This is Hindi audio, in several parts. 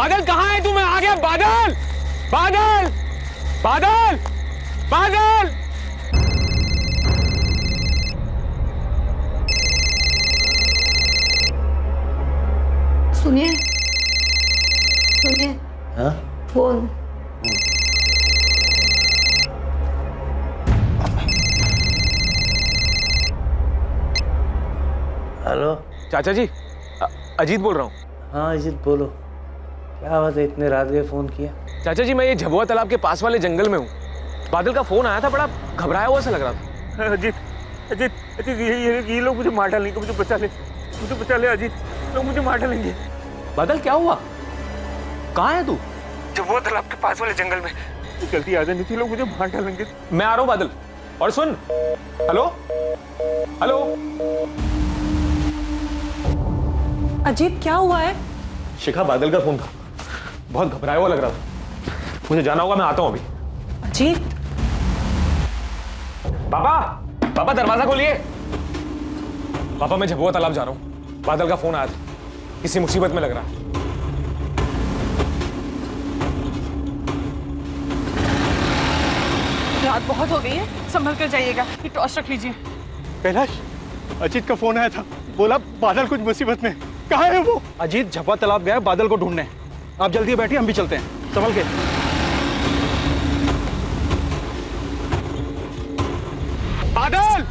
बादल कहाँ है तू? मैं आ गया। बादल बादल बादल बादल। सुनिए सुनिए। हाँ? फोन। हेलो। चाचा जी, अजीत बोल रहा हूँ। हाँ अजीत बोलो, क्या बात है, इतने रात गए फोन किया? चाचा जी, मैं ये झबुआ तालाब के पास वाले जंगल में हूँ। बादल का फोन आया था, बड़ा घबराया हुआ सा लग रहा था। अजीत अजीत अजीत, ये लोग मुझे मार डालेंगे, मुझे बचा ले अजीत, लोग मुझे मार डालेंगे। बादल क्या हुआ? कहाँ है तू? झबुआ तालाब के पास वाले जंगल में। जल्दी आ जाने, लोग मुझे मार डालेंगे। मैं आ रहा हूँ बादल। और सुन, हेलो हेलो। अजीत क्या हुआ है? शिखा, बादल का फोन था, बहुत घबराया हुआ लग रहा था। मुझे जाना होगा, मैं आता हूँ अभी। अजीत पापा, पापा दरवाजा खोलिए। पापा, मैं झबुआ तालाब जा रहा हूँ। बादल का फोन आया था, किसी मुसीबत में लग रहा है। रात बहुत हो गई है, संभल कर जाइएगा। ये टॉर्च रख लीजिए। कैलाश, अजीत का फोन आया था, बोला बादल कुछ मुसीबत में। कहाँ है वो? अजीत झपा तालाब गया बादल को ढूंढने। आप जल्दी बैठिए, हम भी चलते हैं, संभल के। बादल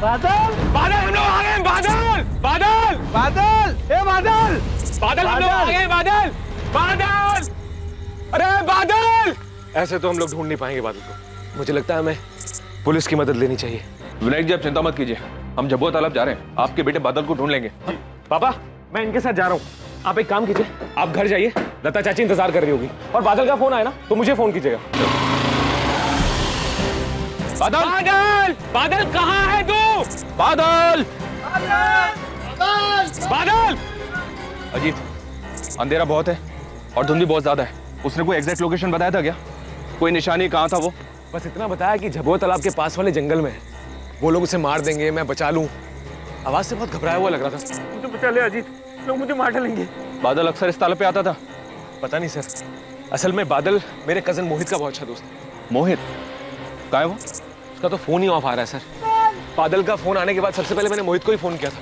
बादल बादल, हम लोग आ गए। बादल बादल बादल, ए बादल, बादल, हम लोग आ गए। बादल बादल, अरे बादल। ऐसे तो हम लोग ढूंढ नहीं पाएंगे बादल को। मुझे लगता है हमें पुलिस की मदद लेनी चाहिए। विनायक जी, आप चिंता मत कीजिए, हम झबुआ तालाब जा रहे हैं, आपके बेटे बादल को ढूंढ लेंगे। पापा, मैं इनके साथ जा रहा हूँ। आप एक काम कीजिए, आप घर जाइए, लता चाची इंतजार कर रही होगी। और बादल का फोन आया ना तो मुझे फोन कीजिएगा। बादल बादल बादल, कहाँ है तू? बादल बादल। अजीत, अंधेरा बहुत है और धुंध भी बहुत ज्यादा है। उसने कोई एग्जैक्ट लोकेशन बताया था क्या? कोई निशानी कहाँ था वो? बस इतना बताया कि झबुआ तालाब के पास वाले जंगल में है। वो लोग उसे मार देंगे, मैं बचा लूं। आवाज से बहुत घबराया हुआ लग रहा था। मुझे बचा ले अजीत, लोग मुझे मार डालेंगे। बादल अक्सर इस तालाब पे आता था? पता नहीं सर, असल में बादल मेरे कजन मोहित का बहुत अच्छा दोस्त है। मोहित कहाँ है वो? उसका तो फोन ही ऑफ आ रहा है सर। बादल का फोन आने के बाद सबसे पहले मैंने मोहित को ही फोन किया था।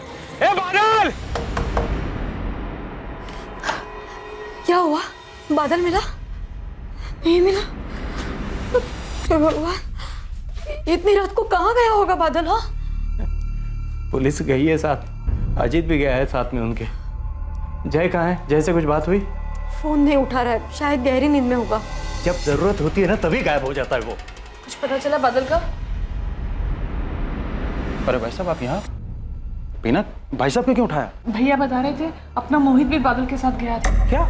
ए बादल! क्या हुआ? बादल मिला? नहीं मिला? हे भगवान, इतनी रात को कहाँ गया होगा बादल? हाँ, पुलिस गई है साथ, अजीत भी गया है साथ में उनके। जय कहाँ है? जय से कुछ बात हुई? फोन नहीं उठा रहा है, शायद गहरी नींद में होगा। जब जरूरत होती है ना तभी गायब हो जाता है वो। कुछ पता चला बादल का? अरे भाई साहब, आप यहाँ? पीना, भाई साहब को क्यों उठाया? भैया बता रहे थे अपना मोहित भी बादल के साथ गया था। क्या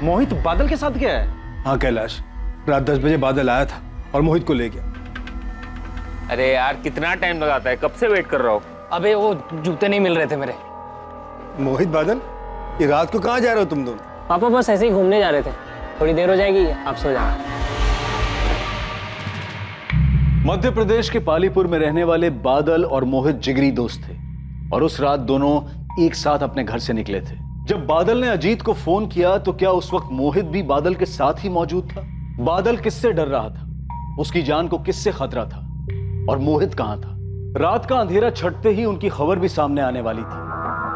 मोहित बादल के साथ गया है? हाँ कैलाश, रात 10 बजे बादल आया था और मोहित को ले गया। अरे यार, कितना टाइम लगाता है, कब से वेट कर रहा हूँ। अबे वो जूते नहीं मिल रहे थे मेरे। मोहित, बादल, ये रात को कहाँ जा रहे हो तुम दोनों? पापा बस ऐसे ही घूमने जा रहे थे, थोड़ी देर हो जाएगी, आप सो जाना। मध्य प्रदेश के पालीपुर में रहने वाले बादल और मोहित जिगरी दोस्त थे और उस रात दोनों एक साथ अपने घर से निकले थे। जब बादल ने अजीत को फोन किया तो क्या उस वक्त मोहित भी बादल के साथ ही मौजूद था? बादल किससे डर रहा था? उसकी जान को किससे खतरा था? और मोहित कहां था? रात का अंधेरा छटते ही उनकी खबर भी सामने आने वाली थी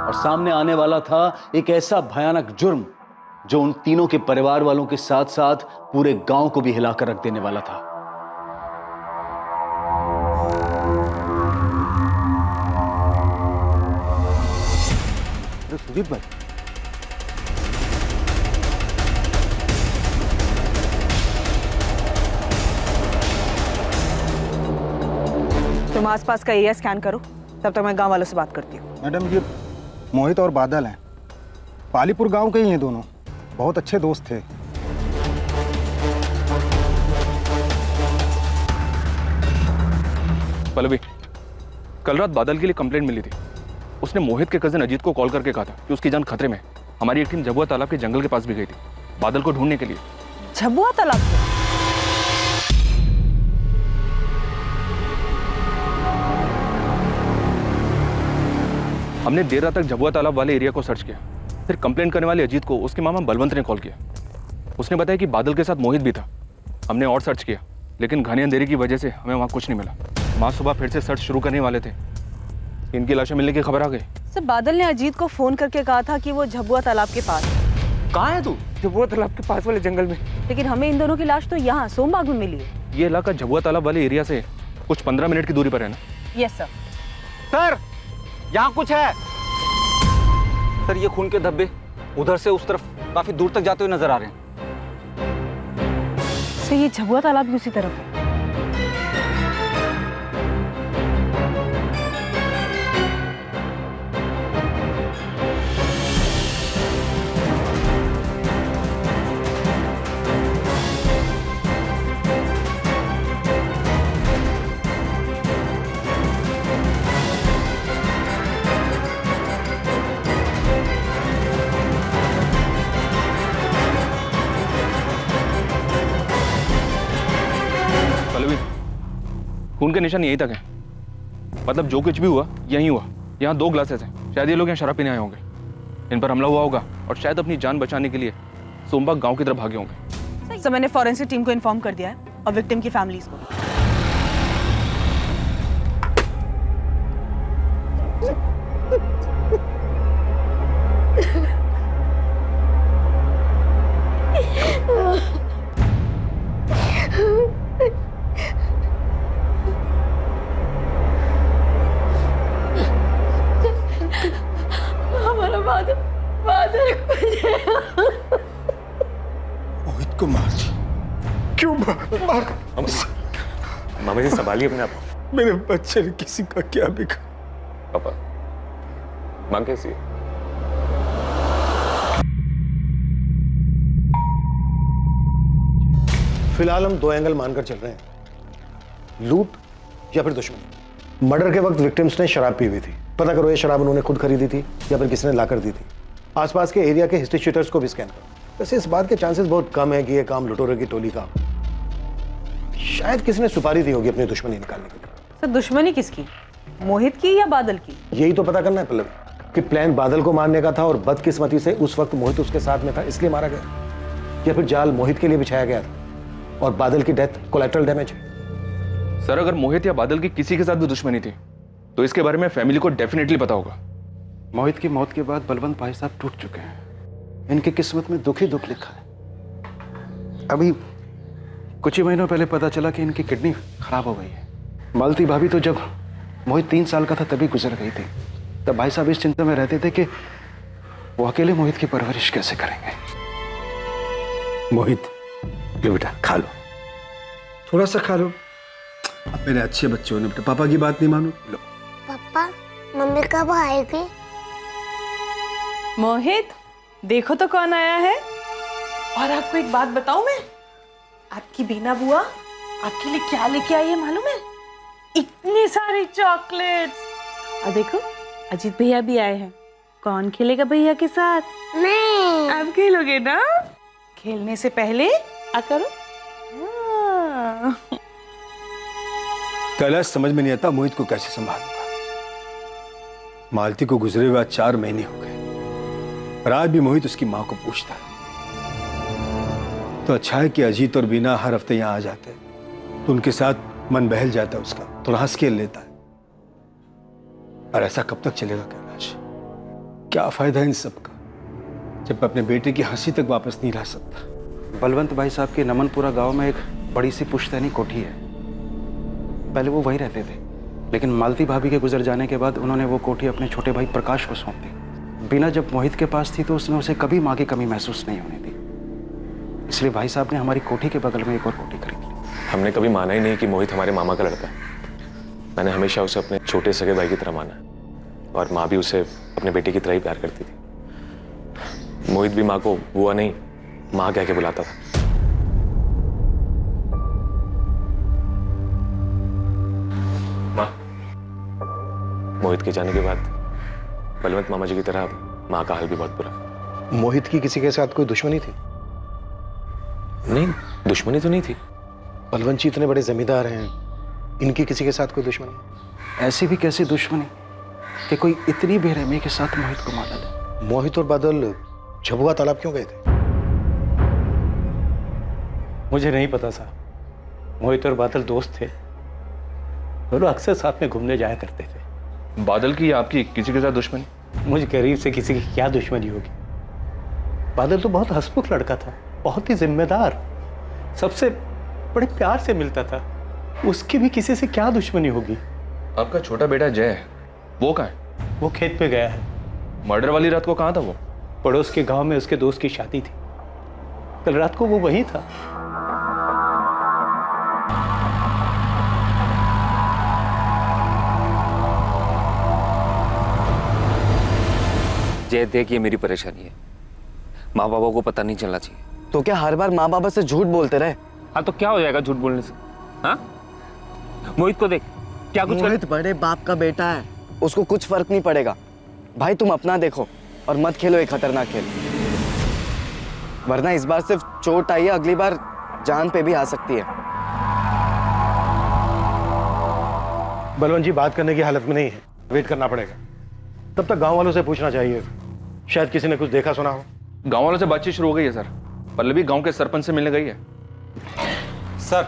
और सामने आने वाला था एक ऐसा भयानक जुर्म जो उन तीनों के परिवार वालों के साथ साथ पूरे गांव को भी हिलाकर रख देने वाला था। सुदीप भाई, तुम आसपास का एरिया स्कैन करो, तब तक मैं गांव वालों से बात करती हूँ। मैडम, ये मोहित और बादल हैं, पालीपुर गांव के ही हैं दोनों, बहुत अच्छे दोस्त थे। पल्लवी, कल रात बादल के लिए कंप्लेंट मिली थी। उसने मोहित के कजन अजीत को कॉल करके कहा था कि उसकी जान खतरे में है। हमारी एक टीम झबुआ तालाब के जंगल के पास भी गई थी बादल को ढूंढने के लिए। झबुआ तालाब? हमने देर रात तक झबुआ तालाब वाले एरिया को सर्च किया फिर कंप्लेंट करने वाले अजीत को उसके मामा बलवंत ने कॉल किया। उसने बताया कि बादल के साथ मोहित भी था। हमने और सर्च किया, लेकिन घने अंधेरे की वजह से हमें वहाँ कुछ नहीं मिला। माँ सुबह फिर से सर्च शुरू करने वाले थे, इनकी लाशें मिलने की खबर आ गई। सर, बादल ने अजीत को फोन करके कहा था कि वो झबुआ तालाब के पास। कहाँ है तू? झबुआ तालाब के पास वाले जंगल में। लेकिन हमें इन दोनों की लाश तो यहाँ सोमबाग में मिली है। ये इलाका झबुआ तालाब वाले एरिया से कुछ 15 मिनट की दूरी पर है ना? Yes sir. सर, यहाँ कुछ है। सर, ये खून के धब्बे उधर से उस तरफ काफी दूर तक जाते हुए नजर आ रहे हैं। सर, ये झबुआ तालाब भी उसी तरफ है। खून के निशान यहीं तक है, मतलब जो कुछ भी हुआ यहीं हुआ। यहाँ 2 ग्लासेस हैं, शायद ये लोग यहाँ शराब पीने आए होंगे। इन पर हमला हुआ होगा और शायद अपनी जान बचाने के लिए सोमबाग गांव की तरफ भागे होंगे। सर, मैंने फॉरेंसिक टीम को इन्फॉर्म कर दिया है और विक्टिम की फैमिलीज को। हमारा बादल बादल मोहित को मार दी। क्यों मार? मामा जी संभालिए अपने आप को। मेरे बच्चे ने किसी का क्या बिगाड़ा? पापा, माँ कैसी है? फिलहाल हम 2 एंगल मानकर चल रहे हैं, लूट या फिर दुश्मनी। मर्डर के वक्त विक्टिम्स ने शराब पी हुई थी। पता करो ये शराब उन्होंने खुद खरीदी थी या फिर किसी ने लाकर दी थी। आसपास के एरिया के हिस्ट्री शीटर्स को भी स्कैन करो। वैसे इस बात के चांसेस बहुत कम है कि ये काम लुटेरों की टोली का। शायद किसी ने सुपारी दी होगी अपनी दुश्मनी निकालने के लिए। सर, दुश्मनी किसकी? मोहित की या बादल की? यही तो पता करना है पल्लवी, कि प्लान बादल को मारने का था और बदकिस्मती से उस वक्त मोहित उसके साथ में था इसलिए मारा गया, या फिर जाल मोहित के लिए बिछाया गया था और बादल की डेथ कोलैटरल डैमेज है। सर, अगर मोहित या बादल की किसी के साथ भी दुश्मनी थी तो इसके बारे में फैमिली को डेफिनेटली पता होगा। मोहित की मौत के बाद बलवंत भाई साहब टूट चुके हैं। इनकी किस्मत में दुख ही दुख लिखा है। अभी कुछ ही महीनों पहले पता चला कि इनकी किडनी खराब हो गई है। मालती भाभी तो जब मोहित 3 साल का था तभी गुजर गई थी। तब भाई साहब इस चिंता में रहते थे कि वो अकेले मोहित की परवरिश कैसे करेंगे। मोहित, लो बेटा खा लो, थोड़ा सा खा लो। अब मेरे अच्छे बच्चे हो ना बेटा, पापा की बात नहीं मानो। लो। पापा, मम्मी कब आएगी? मोहित, देखो तो कौन आया है। और आपको एक बात बताऊं मैं, आपकी बीना बुआ आपके लिए क्या लेके आई है मालूम है? इतनी सारी चॉकलेट्स। और देखो, अजीत भैया भी आए हैं। कौन खेलेगा भैया के साथ? मैं। आप खेलोगे ना? खेलने से पहले आ करो। कैलाश, समझ में नहीं आता मोहित को कैसे संभालूंगा। मालती को गुजरे हुए 4 महीने हो गए और आज भी मोहित उसकी मां को पूछता है। तो अच्छा है कि अजीत और बीना हर हफ्ते यहाँ आ जाते हैं, तो उनके साथ मन बहल जाता है उसका, थोड़ा हंस खेल लेता है। और ऐसा कब तक चलेगा कैलाश? क्या फायदा इन सब का जब मैं अपने बेटे की हंसी तक वापस नहीं ला सकता। बलवंत भाई साहब के नमनपुरा गांव में एक बड़ी सी पुश्तैनी कोठी है। पहले वो वहीं रहते थे, लेकिन मालती भाभी के गुजर जाने के बाद उन्होंने वो कोठी अपने छोटे भाई प्रकाश को सौंप दी। बीना जब मोहित के पास थी तो उसने उसे कभी माँ की कमी महसूस नहीं होने दी, इसलिए भाई साहब ने हमारी कोठी के बगल में एक और कोठी खरीद ली। हमने कभी माना ही नहीं कि मोहित हमारे मामा का लड़का है। मैंने हमेशा उसे अपने छोटे सगे भाई की तरह माना और माँ भी उसे अपने बेटे की तरह ही प्यार करती थी। मोहित भी माँ को बुआ नहीं, माँ कह के बुलाता था। माँ, मोहित के जाने के बाद बलवंत मामा जी की तरह माँ का हाल भी बहुत बुरा। मोहित की किसी के साथ कोई दुश्मनी थी? नहीं, दुश्मनी तो नहीं थी। बलवंत जी इतने बड़े जमींदार हैं, इनकी किसी के साथ कोई दुश्मनी? ऐसी भी कैसी दुश्मनी कि कोई इतनी बेरहमी के साथ मोहित को मार डाले। मोहित और बादल झबुआ तालाब क्यों गए थे? मुझे नहीं पता साहब। मोहित और बादल दोस्त थे, दोनों अक्सर साथ में घूमने जाया करते थे। बादल की या आपकी किसी के साथ दुश्मनी? मुझ गरीब से किसी की क्या दुश्मनी होगी? बादल तो बहुत हंसमुख लड़का था, बहुत ही जिम्मेदार, सबसे बड़े प्यार से मिलता था। उसकी भी किसी से क्या दुश्मनी होगी? आपका छोटा बेटा जय है, वो कहाँ है? वो खेत पे गया है। मर्डर वाली रात को कहाँ था वो? पड़ोस के गांव में उसके दोस्त की शादी थी, कल रात को वो वहीं था। जय देख, ये मेरी परेशानी है, माँ बाबा को पता नहीं चलना चाहिए। तो क्या हर बार माँ बाबा से झूठ बोलते रहे? हाँ तो क्या हो जाएगा झूठ बोलने से? हाँ, मोहित को देख, क्या कुछ मोहित बड़े बाप का बेटा है, उसको कुछ फर्क नहीं पड़ेगा। भाई तुम अपना देखो और मत खेलो एक खतरनाक खेल, वरना इस बार सिर्फ चोट आई है, अगली बार जान पे भी आ सकती है। बलवंत जी बात करने की हालत में नहीं है, वेट करना पड़ेगा। तब तक गांव वालों से पूछना चाहिए, शायद किसी ने कुछ देखा सुना हो। गांव वालों से बातचीत शुरू हो गई है सर। पल्लवी गांव के सरपंच से मिलने गई है। सर,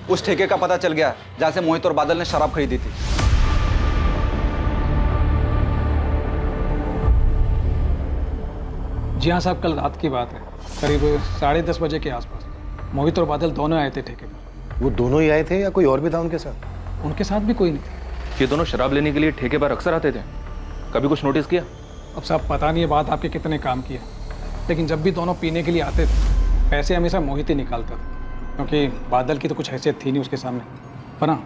उस ठेके का पता चल गया जहां से मोहित और बादल ने शराब खरीदी थी। जी हाँ साहब, कल रात की बात है, करीब 10:30 बजे के आसपास मोहित और बादल दोनों आए थे ठेके पर। वो दोनों ही आए थे या कोई और भी था उनके साथ? उनके साथ भी कोई नहीं था। ये दोनों शराब लेने के लिए ठेके पर अक्सर आते थे, कभी कुछ नोटिस किया? अब साहब पता नहीं ये बात आपके कितने काम की है, लेकिन जब भी दोनों पीने के लिए आते थे पैसे हमेशा मोहित ही निकालता था, क्योंकि बादल की तो कुछ हैसियत थी नहीं उसके सामने, पर हाँ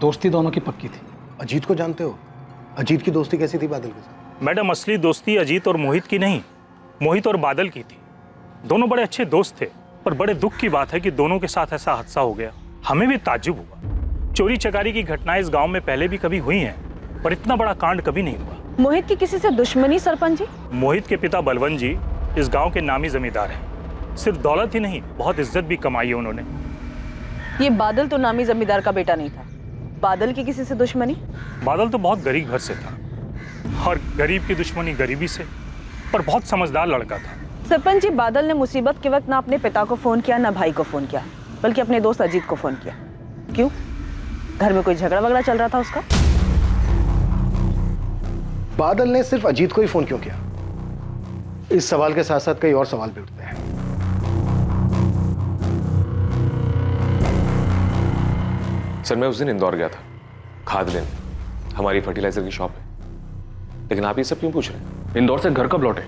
दोस्ती दोनों की पक्की थी। अजीत को जानते हो? अजीत की दोस्ती कैसी थी बादल के साथ? मैडम, असली दोस्ती अजीत और मोहित की नहीं, मोहित और बादल की थी। दोनों बड़े अच्छे दोस्त थे, पर बड़े दुख की बात है कि दोनों के साथ ऐसा हादसा हो गया। हमें भी ताज्जुब हुआ। चोरी चकारी की घटनाएं इस गांव में पहले भी कभी हुई हैं, पर इतना बड़ा कांड कभी नहीं हुआ। मोहित की किसी से दुश्मनी सरपंच जी? मोहित के पिता बलवंत जी इस गांव के नामी जमींदार हैं। सिर्फ दौलत ही नहीं, बहुत इज्जत भी कमाई है उन्होंने। ये बादल तो नामी जमींदार का बेटा नहीं था, बादल की किसी से दुश्मनी? बादल तो बहुत गरीब घर से था, और गरीब की दुश्मनी गरीबी से, पर बहुत समझदार लड़का था। सरपंच जी, बादल ने मुसीबत के वक्त ना अपने पिता को फोन किया ना भाई को फोन किया, बल्कि अपने दोस्त अजीत को फोन किया। क्यों? घर में कोई झगड़ा वगड़ा चल रहा था उसका? बादल ने सिर्फ अजीत को ही फोन क्यों किया? इस सवाल के साथ साथ कई और सवाल भी उठते हैं। सर, मैं उस दिन इंदौर गया था खाद लेने, हमारी फर्टिलाइजर की शॉप है, लेकिन आप ये सब क्यों पूछ रहे हैं? इंदौर से घर कब लौटे?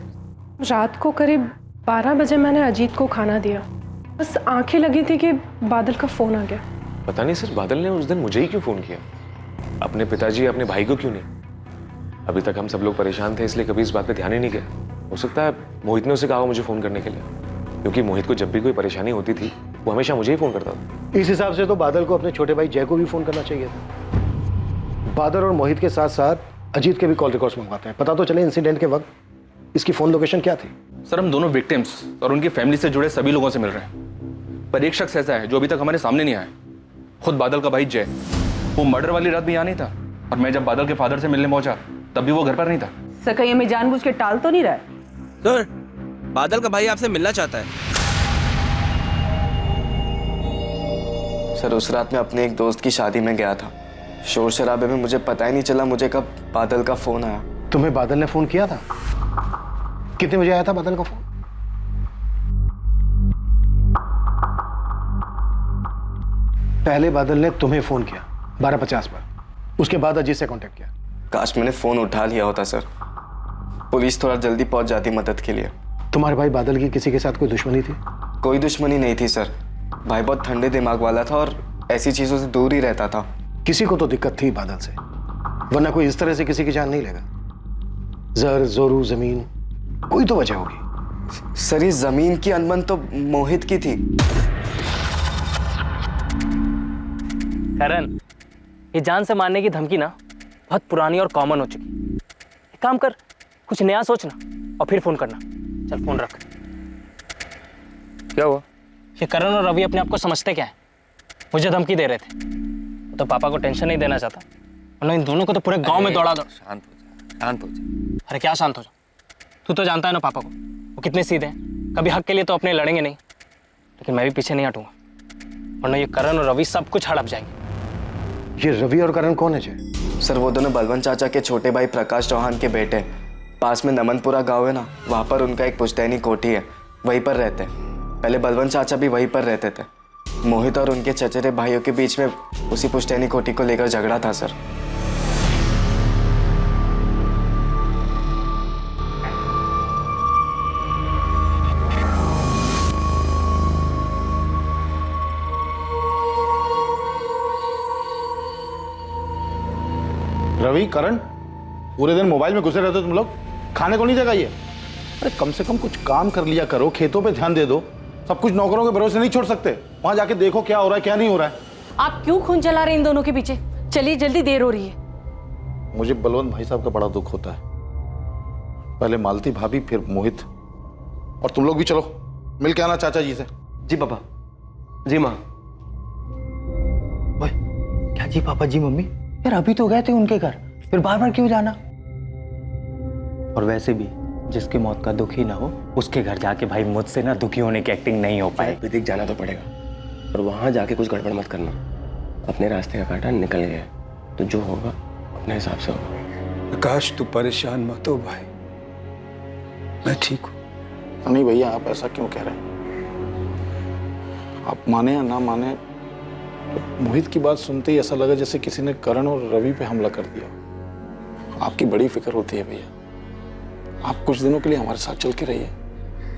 रात को करीब 12 बजे मैंने अजीत को खाना दिया, बस आंखें लगी थी कि बादल का फोन आ गया। पता नहीं सर, बादल ने उस दिन मुझे ही क्यों फोन किया, अपने पिताजी अपने भाई को क्यों नहीं? अभी तक हम सब लोग परेशान थे, इसलिए कभी इस बात पे ध्यान ही नहीं गया। हो सकता है मोहित ने उसे कहा मुझे फोन करने के लिए, क्योंकि मोहित को जब भी कोई परेशानी होती थी वो हमेशा मुझे ही फोन करता था। इस हिसाब से तो बादल को अपने छोटे भाई जय को भी फोन करना चाहिए था। बादल और मोहित के साथ साथ अजीत के भी कॉल रिकॉर्ड्स मंगवाते हैं, पता तो चले इंसिडेंट के वक्त इसकी फोन लोकेशन क्या थी। सर, हम दोनों विक्टिम्स और उनकी फैमिली से जुड़े सभी लोगों से मिल रहे हैं, पर एक शख्स ऐसा है जो अभी तक हमारे सामने नहीं आया। खुद बादल का भाई जय, वो मर्डर वाली रात भी यहाँ नहीं था, और मैं जब बादल के फादर से मिलने पहुंचा तब भी वो घर पर नहीं था। सर, कहीं हमें जानबूझ के टाल तो नहीं रहा है? सर, बादल का भाई आपसे मिलना चाहता है। सर, उस रात मैं अपने एक दोस्त की शादी में गया था, शोर शराबे में मुझे पता ही नहीं चला मुझे कब बादल का फोन आया। तुम्हें बादल ने फोन किया था? कितने बजे आया था बादल का फोन? पहले बादल ने तुम्हें फोन किया 12:50 पर, उसके बाद अजीत से कांटेक्ट किया। काश मैंने फोन उठा लिया होता सर, पुलिस थोड़ा जल्दी पहुंच जाती मदद के लिए। तुम्हारे भाई बादल की किसी के साथ कोई दुश्मनी थी? कोई दुश्मनी नहीं थी सर, भाई बहुत ठंडे दिमाग वाला था और ऐसी चीजों से दूर ही रहता था। किसी को तो दिक्कत थी बादल से, वरना कोई इस तरह से किसी की जान नहीं लेगा। जर जोरू जमीन, कोई तो वजह होगी। सर, ये जमीन की अनबन तो मोहित की थी। करण, ये जान से मारने की धमकी ना बहुत पुरानी और कॉमन हो चुकी। एक काम कर, कुछ नया सोचना और फिर फोन करना। चल फोन रख। क्या हुआ? ये करण और रवि अपने आप को समझते क्या है? मुझे धमकी दे रहे थे, तो पापा को टेंशन नहीं देना चाहता, वरना इन दोनों को तो पूरे गांव में दौड़ा दो। शांत हो जा, शांत हो जा। अरे क्या शांत हो जा? तू तो जानता है ना पापा को, वो कितने सीधे हैं, कभी हक के लिए तो अपने लड़ेंगे नहीं। लेकिन मैं भी पीछे नहीं हटूंगा, वरना ये करण और रवि सब कुछ हड़प जाएंगे। ये रवि और करण कौन है जय? सर वो दोनों बलवंत चाचा के छोटे भाई प्रकाश चौहान के बेटे हैं। पास में नमनपुरा गांव है ना, वहाँ पर उनका एक पुश्तैनी कोठी है, वहीं पर रहते हैं। पहले बलवंत चाचा भी वहीं पर रहते थे। मोहित और उनके चचेरे भाइयों के बीच में उसी पुश्तैनी कोठी को लेकर झगड़ा था सर। रवि, करण, पूरे दिन मोबाइल में घुसे रहते हो तुम लोग, खाने को नहीं जगाइए। अरे कम से कम कुछ काम कर लिया करो, खेतों पे ध्यान दे दो। सब कुछ नौकरों के भरोसे नहीं छोड़ सकते। वहां जाके देखो क्या हो रहा है क्या नहीं हो रहा है। आप क्यों खून चला रहे हैं इन दोनों के पीछे? चलिए जल्दी, देर हो रही है। मुझे बलवंत भाई साहब का बड़ा दुख होता है। पहले मालती भाभी, फिर मोहित, और तुम लोग भी चलो मिल के आना चाचा जी से। जी पापा। जी माँ। क्या जी पापा जी मम्मी? यार अभी तो गए थे उनके घर, फिर बार बार क्यों जाना? और वैसे भी जिसकी मौत का दुख ही ना हो उसके घर जाके भाई मुझसे ना दुखी होने की एक्टिंग नहीं हो पाए। विदिक जाना तो पड़ेगा, और वहां जाके कुछ गड़बड़ मत करना। अपने रास्ते का कांटा निकल गया, तो जो होगा अपने हिसाब से होगा। आकाश तू परेशान मत हो भाई, मैं ठीक हूँ। नहीं भैया, आप ऐसा क्यों कह रहे हैं? आप माने या ना माने, तो मोहित की बात सुनते ही ऐसा लगा जैसे किसी ने करण और रवि पे हमला कर दिया। आपकी बड़ी फिक्र होती है भैया, आप कुछ दिनों के लिए हमारे साथ चल के रहिए।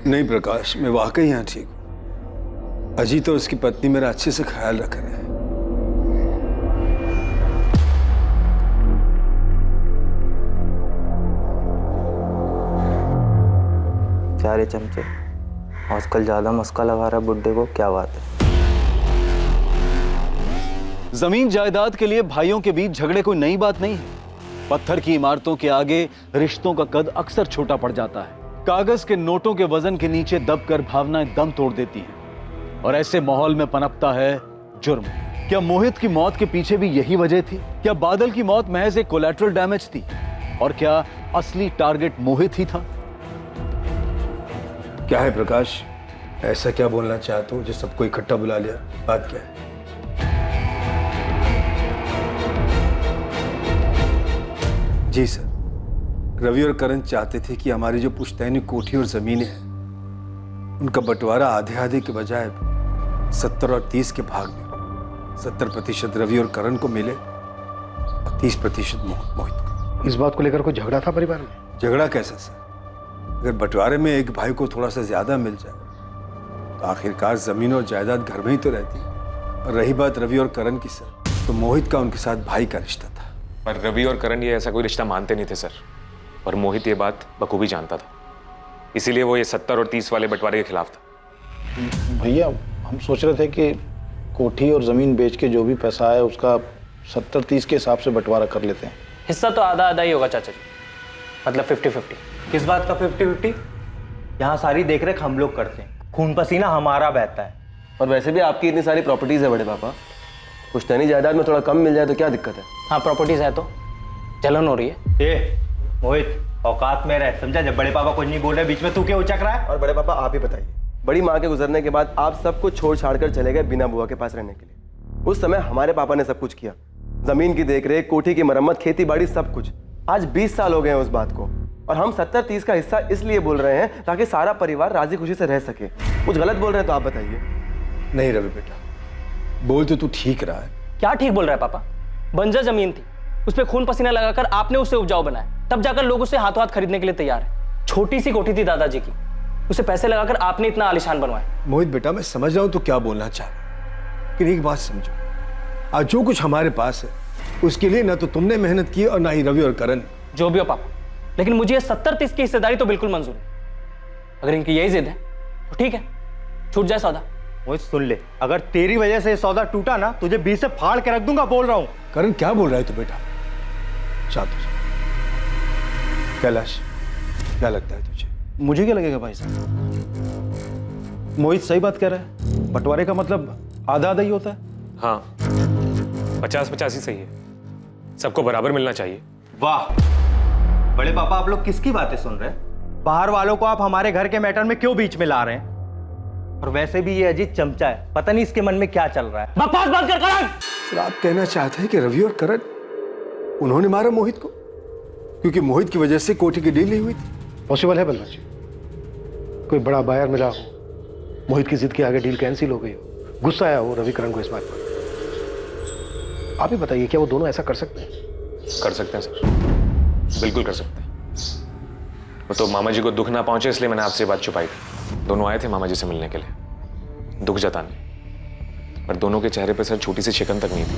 नहीं प्रकाश, मैं वाकई यहाँ ठीक हूँ। अजीत और उसकी पत्नी मेरा अच्छे से ख्याल रख रहे हैं। चारे चमचे आजकल ज्यादा मस्का लगा रहा बुड्ढे को, क्या बात है? जमीन जायदाद के लिए भाइयों के बीच झगड़े कोई नई बात नहीं है। पत्थर की इमारतों के आगे रिश्तों का कद अक्सर छोटा पड़ जाता है। कागज के नोटों के वजन के नीचे दबकर भावनाएं दम तोड़ देती हैं, और ऐसे माहौल में पनपता है जुर्म। क्या मोहित की मौत के पीछे भी यही वजह थी? क्या बादल की मौत महज एक कोलैटरल डैमेज थी, और क्या असली टारगेट मोहित ही था? क्या है प्रकाश, ऐसा क्या बोलना चाहते हो जो सबको इकट्ठा बुला लिया? बात क्या है? जी सर, रवि और करण चाहते थे कि हमारी जो पुश्तैनी कोठी और जमीनें हैं उनका बंटवारा आधे आधे के बजाय 70 और 30 के भाग में 70% रवि और करण को मिले और 30% मोहित को। इस बात को लेकर कोई झगड़ा था परिवार में? झगड़ा कैसा सर? अगर बंटवारे में एक भाई को थोड़ा सा ज्यादा मिल जाए तो आखिरकार जमीन और जायदाद घर में ही तो रहती है। और रही बात रवि और करण की सर, तो मोहित का उनके साथ भाई का रिश्ता था। पर रवि और करण ये ऐसा कोई रिश्ता मानते नहीं थे सर, और मोहित ये बात बखूबी जानता था, इसीलिए वो ये 70 और 30 वाले बंटवारे के खिलाफ था। भैया, हम सोच रहे थे कि कोठी और जमीन बेच के जो भी पैसा आया उसका 70-30 के हिसाब से बंटवारा कर लेते हैं। हिस्सा तो आधा आधा ही होगा चाचा जी, मतलब 50-50। किस बात का 50-50? यहाँ सारी देखरेख हम लोग करते हैं, खून पसीना हमारा बहता है। और वैसे भी आपकी इतनी सारी प्रॉपर्टीज है बड़े पापा, पुश्तैनी जायदाद में थोड़ा कम मिल जाए तो क्या दिक्कत है? हाँ प्रॉपर्टीज है तो जलन हो रही है। ए मोहित, औकात में रह, समझा? जब बड़े पापा कुछ नहीं बोल रहे बीच में तू क्यों उचक रहा है? और बड़े पापा आप ही बताइए, बड़ी माँ के गुजरने के बाद आप सब कुछ छोड़ छाड़ कर चले गए बीना बुआ के पास रहने के लिए। उस समय हमारे पापा ने सब कुछ किया, जमीन की देखरेख, कोठी की मरम्मत, खेती बाड़ी, सब कुछ। आज 20 साल हो गए हैं उस बात को, और हम 70-30 का हिस्सा इसलिए बोल रहे हैं ताकि सारा परिवार राजी खुशी से रह सके। कुछ गलत बोल रहे हैं तो आप बताइए। नहीं रवि बेटा, बोल तो तू ठीक रहा है। क्या ठीक बोल रहा है पापा? बंजर जमीन थी, उस पर खून पसीना लगाकर आपने उसे उपजाऊ बनाया, तब जाकर लोग उसे हाथों हाथ खरीदने के लिए तैयार है। छोटी सी कोठी थी दादाजी की, उसे पैसे लगाकर आपने इतना आलीशान बनवाया। मोहित बेटा, मैं समझ रहा हूं तो क्या बोलना चाह रहा है, लेकिन एक बात समझो, आज जो कुछ हमारे पास है उसके लिए ना तो तुमने मेहनत की और ना ही रवि और करण। जो भी हो पापा, लेकिन मुझे 70-30 की हिस्सेदारी तो बिल्कुल मंजूर है। अगर इनकी यही जिद है तो ठीक है, छूट जाए सौदा। मोहित सुन ले, अगर तेरी वजह से सौदा टूटा ना, तुझे 20 से फाड़ के रख दूंगा, बोल रहा हूं। करण क्या बोल रहा है तू बेटा? शांत हो जा। कैलाश, क्या लगता है तुझे? मुझे क्या लगेगा भाई साहब? मोहित सही बात कह रहा है, बंटवारे का मतलब आधा आधा ही होता है। हाँ, 50-50 ही सही है, सबको बराबर मिलना चाहिए। वाह बड़े पापा, आप लोग किसकी बातें सुन रहे हैं? बाहर वालों को आप हमारे घर के मैटर में क्यों बीच में ला रहे हैं? और वैसे भी ये अजीत चमचा है, पता नहीं इसके मन में क्या चल रहा है। बकवास बंद कर करण। सर आप कहना चाहते हैं कि रवि और करण उन्होंने मारा मोहित को क्योंकि मोहित की वजह से कोठी की डील नहीं हुई थी? पॉसिबल है बलराज जी, कोई बड़ा बायर मिला हो, मोहित की जिद के आगे डील कैंसिल हो गई हो, गुस्सा आया हो रवि करण को इस बात पर। आप ही बताइए, क्या वो दोनों ऐसा कर सकते हैं? कर सकते हैं सर, बिल्कुल कर सकते हैं। वो तो मामा जी को दुख ना पहुंचे इसलिए मैंने आपसे ये बात छुपाई थी। दोनों आए थे मामा जी से मिलने के लिए, दुख जताने, पर दोनों के चेहरे पे सर छोटी सी शिकन तक नहीं थी।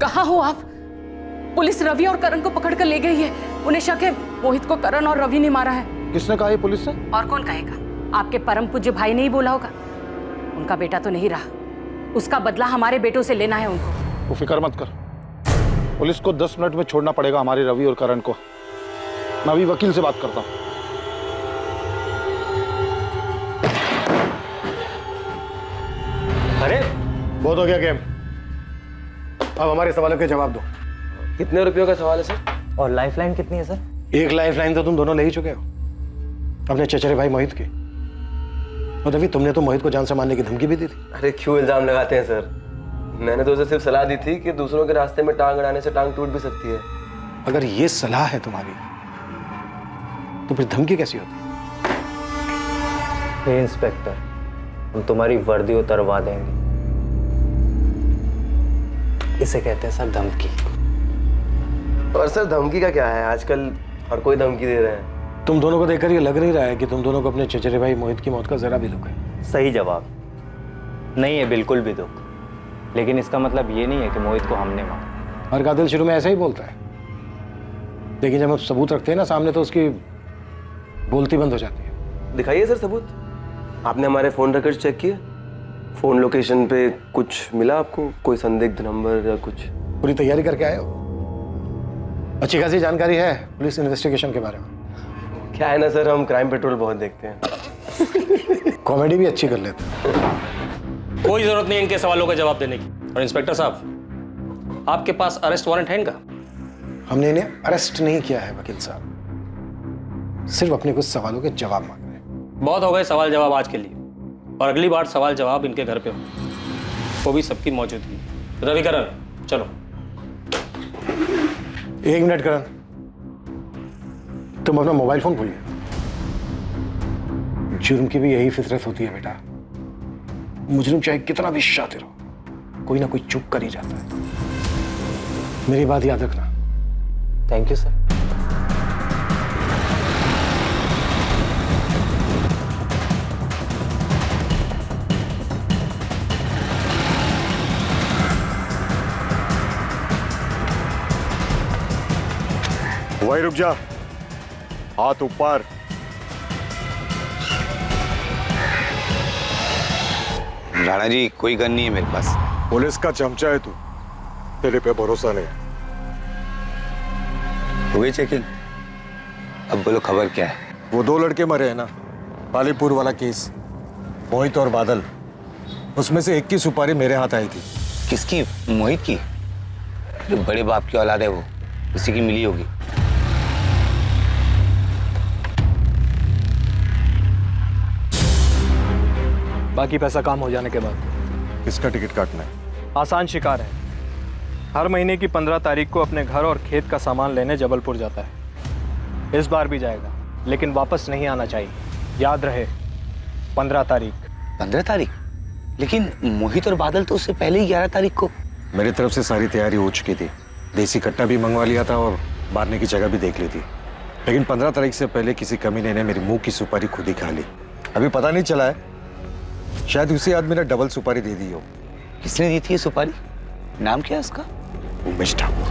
कहाँ हो आप? पुलिस रवि और करण को पकड़ कर ले गई है। उन्हें शक है मोहित को करण और रवि ने मारा है। किसने कहा ये पुलिस से? और कौन कहेगा? आपके परम पूज्य भाई ने ही बोला होगा। उनका बेटा तो नहीं रहा, उसका बदला हमारे बेटों से लेना है उनको। वो फिक्र मत कर, पुलिस को 10 मिनट में छोड़ना पड़ेगा हमारे रवि और करण को। मैं अभी वकील से बात करता हूँ। अरे बहुत हो गया गेम, अब हमारे सवालों के जवाब दो। कितने रुपयों का सवाल है सर? और लाइफलाइन कितनी है सर? 1 लाइफलाइन तो तुम दोनों ले ही चुके हो, अपने चचेरे भाई मोहित की। और रवि, तुमने तो मोहित को जान से मारने की धमकी भी दी थी। अरे क्यों इल्जाम लगाते हैं सर? मैंने तो उसे सिर्फ सलाह दी थी कि दूसरों के रास्ते में टांग अड़ाने से टांग टूट भी सकती है। अगर ये सलाह है तुम्हारी तो फिर धमकी कैसी होती? हे इंस्पेक्टर, हम तुम्हारी वर्दी उतरवा देंगे। इसे कहते हैं सर धमकी। और सर धमकी का क्या है, आजकल हर कोई धमकी दे रहे हैं। तुम दोनों को देखकर ये लग नहीं रहा है कि तुम दोनों को अपने चचेरे भाई मोहित की मौत का जरा भी दुख है। सही जवाब। नहीं है बिल्कुल भी दुख, लेकिन इसका मतलब ये नहीं है कि मोहित को हमने मारा। हर कातिल शुरू में ऐसा ही बोलता है, लेकिन जब हम सबूत रखते हैं ना सामने तो उसकी बोलती बंद हो जाती है। दिखाइए सर सबूत। आपने हमारे फोन रिकॉर्ड चेक किए? फोन लोकेशन पे कुछ मिला आपको? कोई संदिग्ध नंबर या कुछ? पूरी तैयारी करके आए हो? अच्छी खासी जानकारी है पुलिस इन्वेस्टिगेशन के बारे में? क्या है ना सर, हम क्राइम पेट्रोल बहुत देखते हैं। कॉमेडी भी अच्छी कर लेते हैं। कोई जरूरत नहीं इनके सवालों का जवाब देने की। और इंस्पेक्टर साहब, आपके पास अरेस्ट वारंट है इनका? हमने इन्हें अरेस्ट नहीं किया है वकील साहब, सिर्फ अपने कुछ सवालों के जवाब मांग रहे हैं। बहुत हो गए सवाल जवाब आज के लिए, और अगली बार सवाल जवाब इनके घर पे हो, वो भी सबकी मौजूदगी। रवि करण, चलो। 1 मिनट करण, तुम अपना मोबाइल फोन भूलिए। जुर्म की भी यही फितरत होती है बेटा, मुजरिम चाहे कितना भी शातिर हो, कोई ना कोई चूक कर ही जाता है। मेरी बात याद रखना। Thank you sir. वही रुक जा, हाथ ऊपर। राणा जी, कोई गन नहीं है मेरे पास। पुलिस का चमचा है तू, तेरे पे भरोसा नहीं। हो गई चेकिंग? अब बोलो खबर क्या है? वो 2 लड़के मरे हैं ना, पालीपुर वाला केस, मोहित और बादल, उसमें से एक की सुपारी मेरे हाथ आई थी। किसकी? मोहित की? जो बड़े बाप की औलाद है वो, उसी की मिली होगी। बाकी पैसा काम हो जाने के बाद। किसका टिकट काटना है? आसान शिकार है। हर महीने की 15 तारीख को अपने घर और खेत का सामान लेने जबलपुर जाता है। इस बार भी जाएगा, लेकिन वापस नहीं आना चाहिए। याद रहे, 15 तारीख। 15 तारीख? लेकिन मोहित और बादल तो उससे पहले ही 11 तारीख को। मेरी तरफ से सारी तैयारी हो चुकी थी, देसी कट्टा भी मंगवा लिया था और मारने की जगह भी देख ली थी, लेकिन 15 तारीख से पहले किसी कमीने ने मेरी मुंह की सुपारी खुद ही खा ली। अभी पता नहीं चला है, शायद उसी आदमी ने डबल सुपारी दे दी हो। किसने दी थी ये सुपारी? नाम क्या है उसका? उमेश ठाकुर।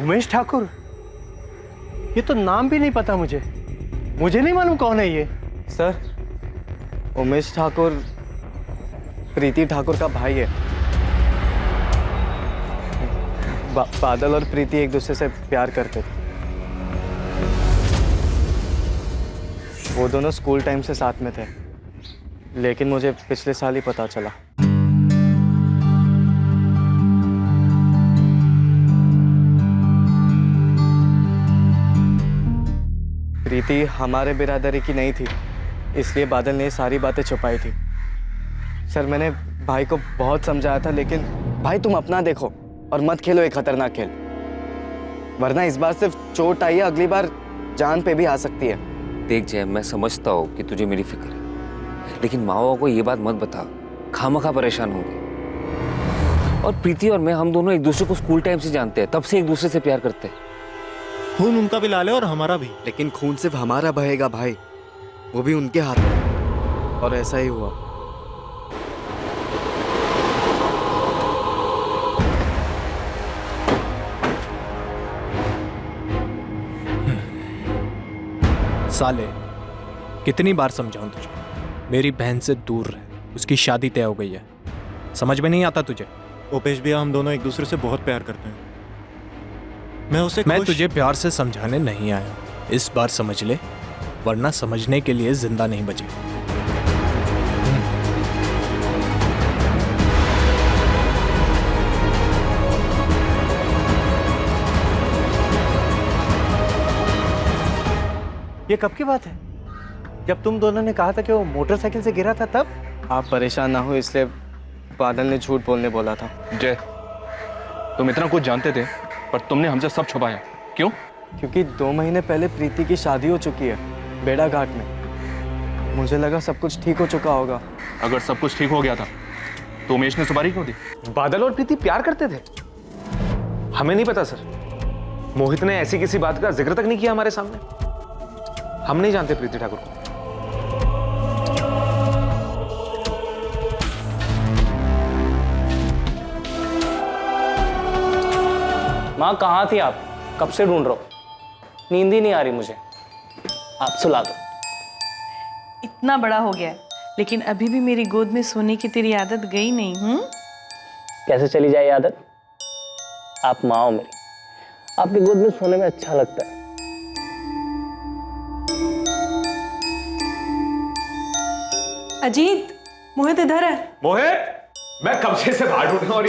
उमेश ठाकुर? ये तो नाम भी नहीं पता मुझे नहीं मालूम कौन है ये। सर, उमेश ठाकुर प्रीति ठाकुर का भाई है। बादल और प्रीति एक दूसरे से प्यार करते थे। वो दोनों स्कूल टाइम से साथ में थे, लेकिन मुझे पिछले साल ही पता चला। प्रीति हमारे बिरादरी की नहीं थी, इसलिए बादल ने सारी बातें छुपाई थी। सर मैंने भाई को बहुत समझाया था, लेकिन भाई तुम अपना देखो और मत खेलो एक खतरनाक खेल, वरना इस बार सिर्फ चोट आई है, अगली बार जान पे भी आ सकती है। देख जय, मैं समझता हूँ कि तुझे मेरी फिक्र है, लेकिन माँ बाबा को ये बात मत बता, खामखा परेशान होंगे। और प्रीति और मैं, हम दोनों एक दूसरे को स्कूल टाइम से जानते हैं, तब से एक दूसरे से प्यार करते हैं। खून उनका भी लाल है और हमारा भी। लेकिन खून सिर्फ हमारा बहेगा भाई, वो भी उनके हाथ में, और ऐसा ही हुआ। साले, कितनी बार समझाऊं तुझे, मेरी बहन से दूर रह, उसकी शादी तय हो गई है। समझ में नहीं आता तुझे? उपेश भैया, हम दोनों एक दूसरे से बहुत प्यार करते हैं। मैं तुझे प्यार से समझाने नहीं आया, इस बार समझ ले, वरना समझने के लिए जिंदा नहीं बचेगा। ये कब की बात है? जब तुम दोनों ने कहा था कि वो मोटरसाइकिल से गिरा था तब? आप परेशान ना हो इसलिए बादल ने झूठ बोलने बोला था। जय, तुम इतना कुछ जानते थे पर तुमने हमसे सब छुपाया, क्यों? क्योंकि 2 महीने पहले प्रीति की शादी हो चुकी है बेड़ा घाट में। मुझे लगा सब कुछ ठीक हो चुका होगा। अगर सब कुछ ठीक हो गया था तो उमेश ने सुपारी क्यों दी? बादल और प्रीति प्यार करते थे? हमें नहीं पता सर, मोहित ने ऐसी किसी बात का जिक्र तक नहीं किया हमारे सामने। हम नहीं जानते प्रीति ठाकुर को। माँ कहाँ थी आप? कब से ढूंढ रहा हूँ, नींद ही नहीं आ रही मुझे, आप सुला दो। इतना बड़ा हो गया है, लेकिन अभी भी मेरी गोद में सोने की तेरी आदत गई नहीं। कैसे चली जाए आदत? आप माँ हो मेरी, आपकी गोद में सोने में अच्छा लगता है। अजीत, मोहित इधर है। मोहित, मैं कब से बाहर ढूंढ और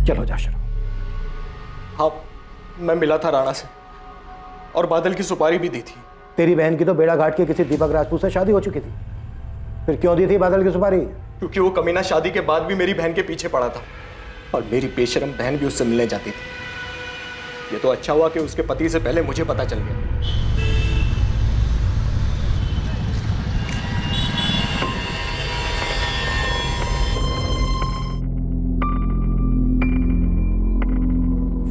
चलो जा शुरू। हाँ, मैं मिला था राणा से और बादल की सुपारी भी दी थी। तेरी बहन की तो बेड़ा घाट के किसी दीपक राजपूत से शादी हो चुकी थी, फिर क्यों दी थी बादल की सुपारी? क्योंकि वो कमीना शादी के बाद भी मेरी बहन के पीछे पड़ा था और मेरी बेशरम बहन भी उससे मिलने जाती थी। ये तो अच्छा हुआ कि उसके पति से पहले मुझे पता चल गया।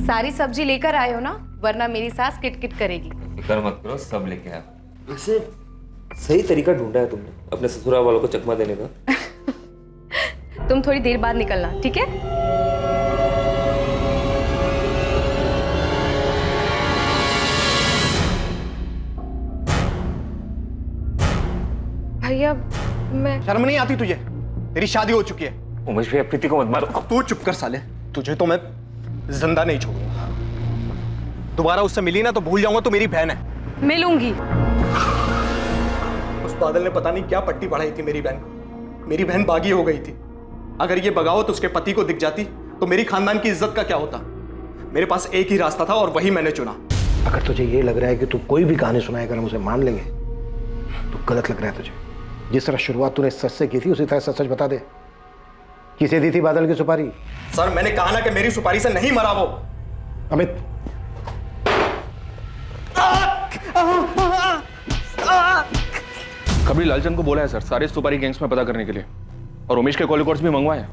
सारी सब्जी लेकर आए हो ना, वरना मेरी सास किटकिट करेगी। फिक्र मत करो, सब लेके आया। वैसे सही तरीका ढूंढा है तुमने अपने ससुराल वालों को चकमा देने का। तुम थोड़ी देर बाद निकलना, ठीक है? भैया मैं... शर्म नहीं आती तुझे? तेरी शादी हो चुकी है। उमेश भैया, प्रीति को मत मारो। अब तू चुप कर साले, तुझे तो मैं जिंदा नहीं छोड़ूंगा। दोबारा उससे मिली ना तो भूल जाऊंगा तू मेरी बहन है। मिलूंगी। उस बादल ने पता नहीं क्या पट्टी पढ़ाई थी मेरी बहन को। मेरी बहन बागी हो गई थी। अगर ये बगावत उसके पति को दिख जाती तो मेरी खानदान की इज्जत का क्या होता? मेरे पास एक ही रास्ता था और वही मैंने चुना। अगर तुझे ये लग रहा है कि तू कोई भी कहानी सुनाए अगर हम उसे मान लेंगे तो गलत लग रहा है तुझे। जिस तरह शुरुआत तूने सच से की थी उसी तरह सच सच बता दे, किसे दी थी बादल की सुपारी? सर मैंने कहा ना कि मेरी सुपारी से नहीं मरा वो। अमित, खबरी लालचंद को बोला है सर सारे सुपारी गैंग्स में पता करने के लिए, और उमेश के कॉल रिकॉर्ड्स भी मंगवाए हैं।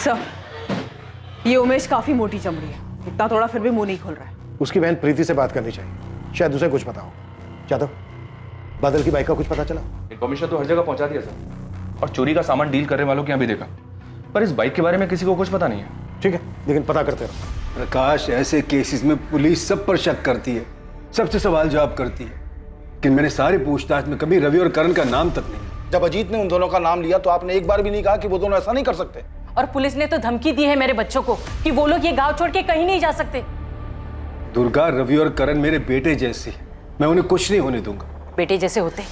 सर, ये उमेश काफी मोटी चमड़ी है, इतना थोड़ा फिर भी मुंह नहीं खोल रहा है। उसकी बहन प्रीति से बात करनी चाहिए, शायद उसे कुछ पता हो। जादव, बादल की बाइक का कुछ पता चला? इन्फॉर्मेशन तो हर जगह पहुंचा दिया सर, और चोरी का सामान डील करने वालों के यहाँ भी देखा, पर इस बाइक के बारे में किसी को कुछ पता नहीं है। ठीक है, लेकिन पता करते रहो। प्रकाश, ऐसे केसेस में पुलिस सब पर शक करती है, सबसे सवाल जवाब करती है, लेकिन मैंने सारी पूछताछ में कभी रवि और करण का नाम तक नहीं। जब अजीत ने उन दोनों का नाम लिया तो आपने एक बार भी नहीं कहा कि वो दोनों ऐसा नहीं कर सकते। और पुलिस ने तो धमकी दी है मेरे बच्चों को कि वो लोग ये गांव छोड़ के कहीं नहीं जा सकते। दुर्गा, रवि और करण मेरे बेटे जैसे हैं, मैं उन्हें कुछ नहीं होने दूंगा। बेटे जैसे होते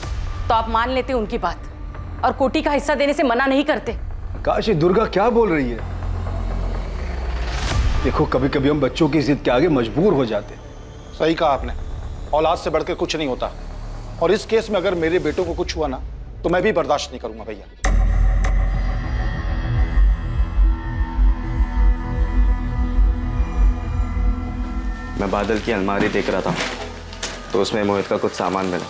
तो आप मान लेते उनकी बात और कोटी का हिस्सा देने से मना नहीं करते। आकाश, ये दुर्गा क्या बोल रही है? देखो, कभी कभी हम बच्चों की जिद के आगे मजबूर हो जाते हैं। सही कहा आपने, औलाद से बढ़कर कुछ नहीं होता। और इस केस में अगर मेरे बेटों को कुछ हुआ ना तो मैं भी बर्दाश्त नहीं करूंगा भैया। मैं बादल की अलमारी देख रहा था तो उसमें मोहित का कुछ सामान मिला।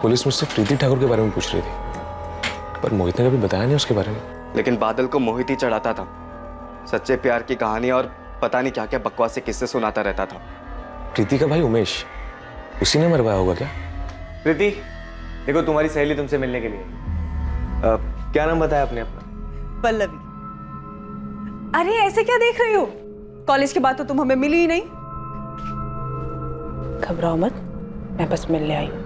पुलिस मुझसे प्रीति ठाकुर के बारे में पूछ रही थी, पर मोहित ने कभी बताया नहीं उसके बारे में। लेकिन बादल को मोहित ही चढ़ाता था। सच्चे प्यार की कहानी और पता नहीं क्या क्या बकवासी किस्से सुनाता रहता था। प्रीति का भाई उमेश, उसी ने मरवाया होगा क्या? प्रीति, देखो तुम्हारी सहेली तुमसे मिलने के लिए। क्या नाम बताया आपने अपना? पल्लवी। अरे ऐसे क्या देख रही हो? कॉलेज के बाद तो तुम हमें मिली ही नहीं। घबराओ मत, मैं बस मिलने आई हूँ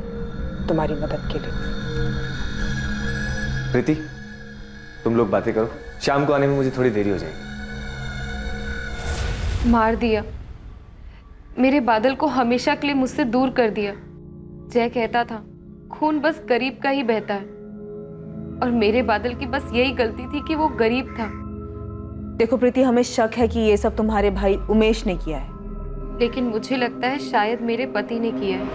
तुम्हारी मदद के लिए। प्रीति, तुम लोग बातें करो, शाम को आने में मुझे थोड़ी देरी हो जाएगी। मार दिया मेरे बादल को, हमेशा के लिए मुझसे दूर कर दिया। जय कहता था खून बस गरीब का ही बहता है, और मेरे बादल की बस यही गलती थी कि वो गरीब था। देखो प्रीति, हमें शक है कि ये सब तुम्हारे भाई उमेश ने किया है, लेकिन मुझे लगता है शायद मेरे पति ने किया है।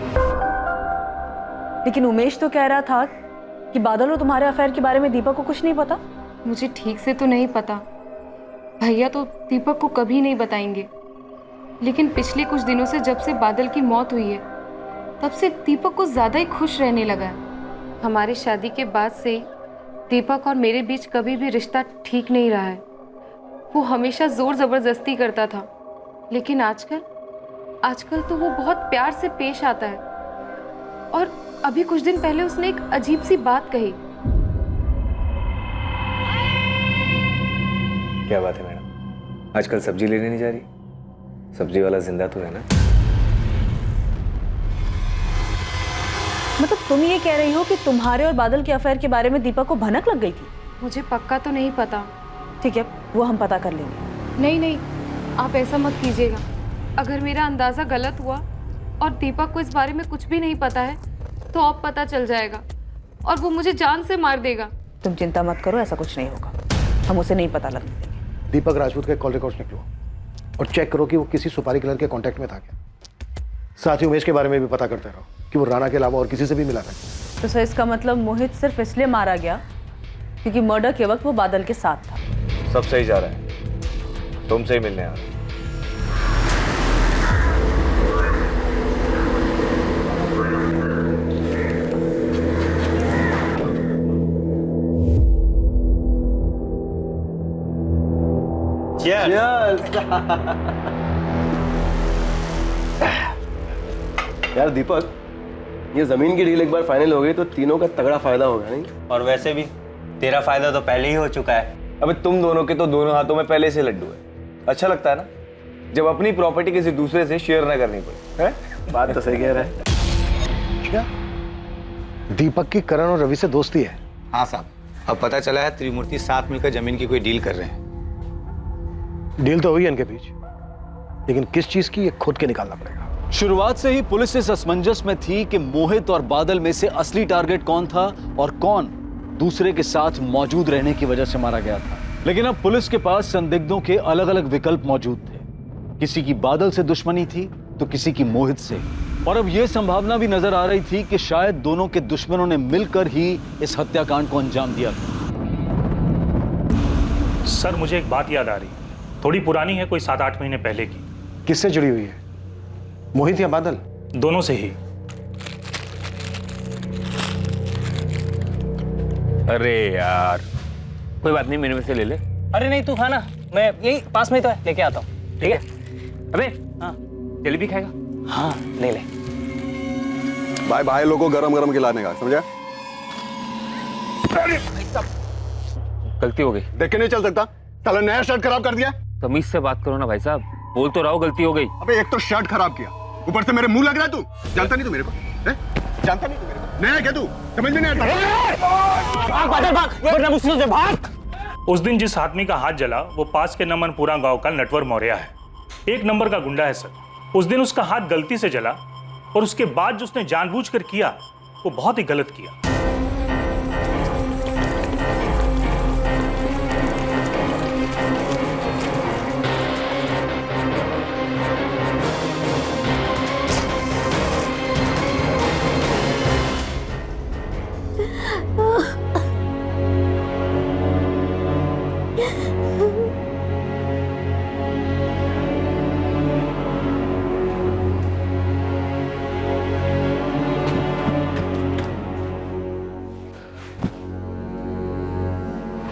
लेकिन उमेश तो कह रहा था कि बादल और तुम्हारे अफेयर के बारे में दीपक को कुछ नहीं पता। मुझे ठीक से तो नहीं पता, भैया तो दीपक को कभी नहीं बताएंगे। लेकिन पिछले कुछ दिनों से जब से बादल की मौत हुई है, तब से दीपक को ज़्यादा ही खुश रहने लगा है। हमारी शादी के बाद से दीपक और मेरे बीच कभी भी रिश्ता ठीक नहीं रहा है। वो हमेशा ज़ोर ज़बरदस्ती करता था, लेकिन आजकल तो वो बहुत प्यार से पेश आता है। और अभी कुछ दिन पहले उसने एक अजीब सी बात कही। क्या बात है मैडम, आजकल सब्जी लेने नहीं जा रही? सब्जी वाला जिंदा तो है ना? मतलब तुम ये कह रही हो कि तुम्हारे और बादल के अफेयर के बारे में दीपक को भनक लग गई थी? मुझे पक्का तो नहीं पता। ठीक है, वो हम पता कर लेंगे। नहीं, आप ऐसा मत कीजिएगा। अगर मेरा अंदाज़ा गलत हुआ और दीपक को इस बारे में कुछ भी नहीं पता है तो अब पता चल जाएगा और वो मुझे जान से मार देगा। तुम चिंता मत करो, ऐसा कुछ नहीं होगा। हम उसे नहीं पता लगने देंगे। दीपक राजपूत के कॉल रिकॉर्ड्स निकलो और चेक करो कि वो किसी सुपारी किलर के कांटेक्ट में था क्या। साथ ही उमेश के बारे में भी पता करते रहो कि वो राणा के अलावा और किसी से भी मिला था। तो सर, इसका मतलब मोहित सिर्फ इसलिए मारा गया क्योंकि मर्डर के वक्त वो बादल के साथ था। सब सही जा रहा है, तुमसे ही मिलने आ रहा हूं। यार दीपक, ये जमीन की डील एक बार फाइनल हो गई तो तीनों का तगड़ा फायदा होगा नहीं? और वैसे भी तेरा फायदा तो पहले ही हो चुका है। अबे तुम दोनों के तो दोनों हाथों में पहले से लड्डू है। अच्छा लगता है ना जब अपनी प्रॉपर्टी किसी दूसरे से शेयर ना करनी पड़े, है? बात तो सही कह रहा है। क्या दीपक की करण और रवि से दोस्ती है? हाँ साहब, अब पता चला है त्रिमूर्ति साथ मिलकर जमीन की कोई डील कर रहे हैं। डील तो हुई है इनके बीच, लेकिन किस चीज की ये खुद के निकालना पड़ेगा। शुरुआत से ही पुलिस इस असमंजस में थी कि मोहित और बादल में से असली टारगेट कौन था और कौन दूसरे के साथ मौजूद रहने की वजह से मारा गया था। लेकिन अब पुलिस के पास संदिग्धों के अलग अलग विकल्प मौजूद थे। किसी की बादल से दुश्मनी थी तो किसी की मोहित से, और अब यह संभावना भी नजर आ रही थी कि शायद दोनों के दुश्मनों ने मिलकर ही इस हत्याकांड को अंजाम दिया था। सर, मुझे एक बात याद आ रही, थोड़ी पुरानी है, कोई 7-8 महीने पहले की। किससे जुड़ी हुई है, मोहित या बादल? दोनों से ही। अरे यार, कोई बात नहीं, मेरे में से ले ले। अरे नहीं, तू खाना, मैं यही पास में तो है, लेके आता हूँ। ठीक है? अबे हाँ, जलेबी खाएगा? हाँ, ले ले। भाई लोगों को गरम गरम खिलाने का, समझा? गलती हो गई। देख के नहीं चल सकता, साला नया शर्ट खराब कर दिया। तमीज से बात करो ना भाई साहब, बोल तो रहा हूं गलती हो गई। अबे एक तो शर्ट खराब किया, ऊपर से मेरे मुंह लग रहा है। तू जानता नहीं तू मेरे को, हैं? जानता नहीं तू मेरे को, नया क्या तू? समझ में नहीं आता। उस दिन जिस आदमी का हाथ जला वो पास के नमनपुरा गांव का नटवर मौर्य है। 1 नंबर का गुंडा है सर। उस दिन उसका हाथ गलती से जला और उसके बाद जो उसने जानबूझकर किया वो बहुत ही गलत किया।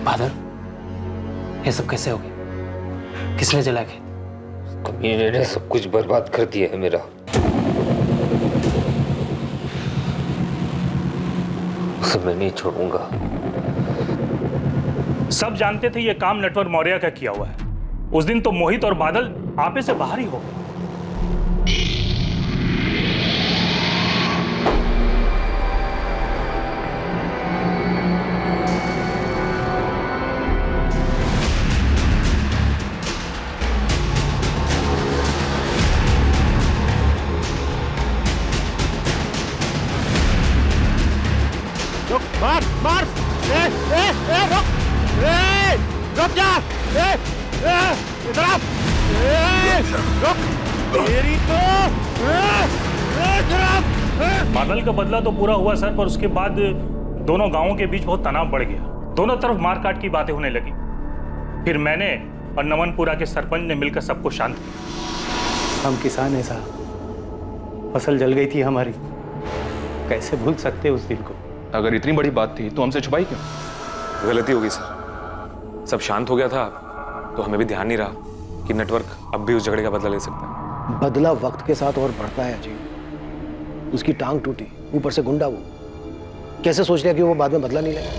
बादल, ये सब कैसे हो गया? किसने जला के? कमीने ने सब कुछ बर्बाद कर दिया है मेरा। उसे मैं नहीं छोड़ूंगा। सब जानते थे ये काम नटवर मौर्य का किया हुआ है। उस दिन तो मोहित और बादल आपे से बाहर ही हो गए। मार मार रुक रुक जा इधर आ रुक तेरी तो बादल का बदला तो पूरा हुआ सर, पर उसके बाद दोनों गांवों के बीच बहुत तनाव बढ़ गया। दोनों तरफ मारकाट की बातें होने लगी। फिर मैंने और नमनपुरा के सरपंच ने मिलकर सबको शांत किया। हम किसान हैं साहब, फसल जल गई थी हमारी, कैसे भूल सकते उस दिन को। अगर इतनी बड़ी बात थी तो हमसे छुपाई क्यों? गलती होगी सर, सब शांत हो गया था तो हमें भी ध्यान नहीं रहा कि नेटवर्क अब भी उस झगड़े का बदला ले सकता है। बदला वक्त के साथ और बढ़ता है अजीब। उसकी टांग टूटी, ऊपर से गुंडा वो कैसे सोच लिया कि वो बाद में बदला नहीं लेगा।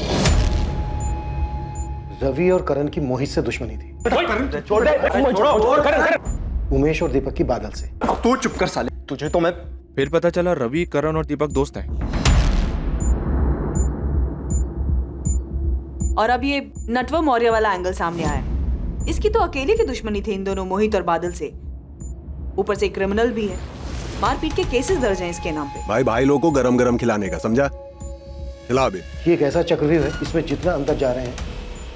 रवि और करण की मोहित से दुश्मनी थी, उमेश और दीपक की बादल से। तू चुप कर साले, तुझे तो मैं। फिर पता चला रवि, करण और दीपक दोस्त हैं। और अब ये नटवर मौर्य वाला एंगल सामने आया। इसकी तो अकेले की दुश्मनी थी इन दोनों मोहित और बादल से, ऊपर से क्रिमिनल भी है। मारपीट के केसेस दर्ज हैं इसके नाम पे। भाई लोगों को गरम गरम खिलाने का, समझा? खिला बे। ये एक ऐसा चक्रव्यूह है, इसमें जितना अंदर जा रहे हैं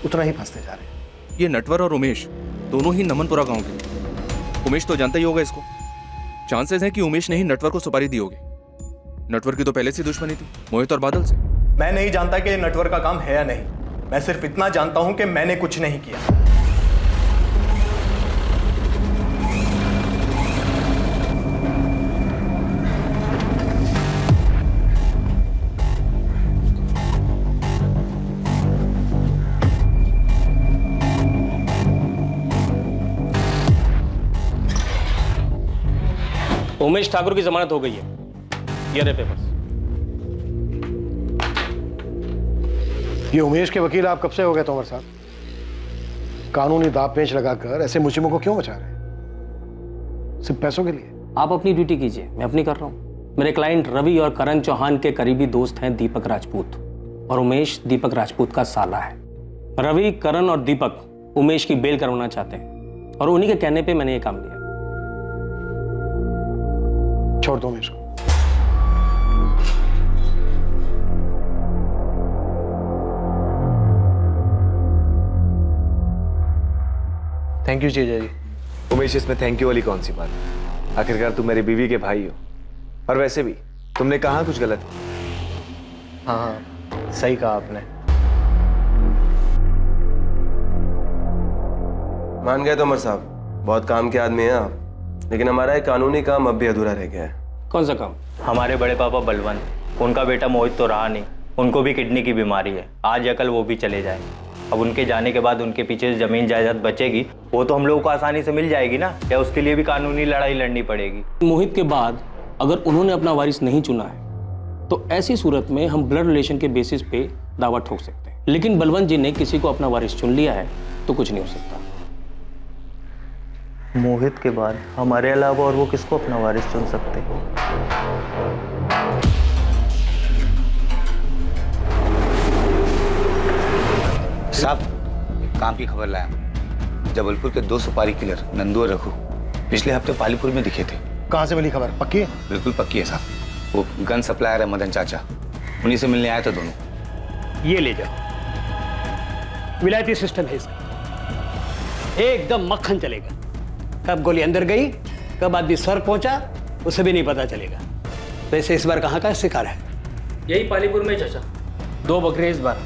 उतना ही फंसते जा रहे हैं। ये नटवर और उमेश दोनों ही नमनपुरा गांव के। उमेश तो जानता ही होगा इसको। चांसेस है कि उमेश ने ही नटवर को सुपारी दी होगी। नटवर की तो पहले से दुश्मनी थी मोहित और बादल से। मैं नहीं जानता कि ये नटवर का काम है या नहीं, मैं सिर्फ इतना जानता हूं कि मैंने कुछ नहीं किया। उमेश ठाकुर की जमानत हो गई है। ये रहे पेपर्स। ये उमेश के वकील आप कब से हो गए तोमर साहब? कानूनी दांव पेच लगाकर ऐसे मुसीबतों को क्यों बचा रहे हैं? सिर्फ पैसों के लिए? आप अपनी ड्यूटी कीजिए, मैं अपनी कर रहा हूँ। मेरे क्लाइंट रवि और करण चौहान के करीबी दोस्त हैं दीपक राजपूत, और उमेश दीपक राजपूत का साला है। रवि, करण और दीपक उमेश की बेल करवाना चाहते हैं, और उन्हीं के कहने पे मैंने ये काम लिया। छोड़ दो उमेश को। थैंक यू जीजा जी। उमेश, इसमें थैंक यू वाली कौन सी बात? आखिरकार तुम मेरी बीवी के भाई हो, और वैसे भी तुमने कहा कुछ गलत? हाँ, सही कहा आपने। मान गए तोमर साहब, बहुत काम के आदमी हैं आप, लेकिन हमारा एक कानूनी काम अब भी अधूरा रह गया है। कौन सा काम? हमारे बड़े पापा बलवंत, उनका बेटा मोहित तो रहा नहीं, उनको भी किडनी की बीमारी है। आज या कल वो भी चले जाए। अब उनके जाने के बाद उनके पीछे जमीन जायदाद बचेगी, वो तो हम लोगों को आसानी से मिल जाएगी ना, या उसके लिए भी कानूनी लड़ाई लड़नी पड़ेगी? मोहित के बाद अगर उन्होंने अपना वारिस नहीं चुना है तो ऐसी सूरत में हम ब्लड रिलेशन के बेसिस पे दावा ठोक सकते हैं, लेकिन बलवंत जी ने किसी को अपना वारिस चुन लिया है तो कुछ नहीं हो सकता। मोहित के बाद हमारे अलावा और वो किसको अपना वारिस चुन सकते हैं? साहब, काम की खबर लाया। जबलपुर के 2 सुपारी किलर नंदू और रघु पिछले हफ्ते पालीपुर में दिखे थे। कहाँ से मिली खबर? पक्की है? बिल्कुल पक्की है साहब। वो गन सप्लायर है मदन चाचा, उन्हीं से मिलने आए थे दोनों। ये ले जाओ, विलायती सिस्टम है इसका, एकदम मक्खन चलेगा। कब गोली अंदर गई, कब आदमी स्वर्ग पहुंचा, उसे भी नहीं पता चलेगा। वैसे इस बार कहाँ का शिकार है? यही पालीपुर में चाचा। 2 बकरे इस बार।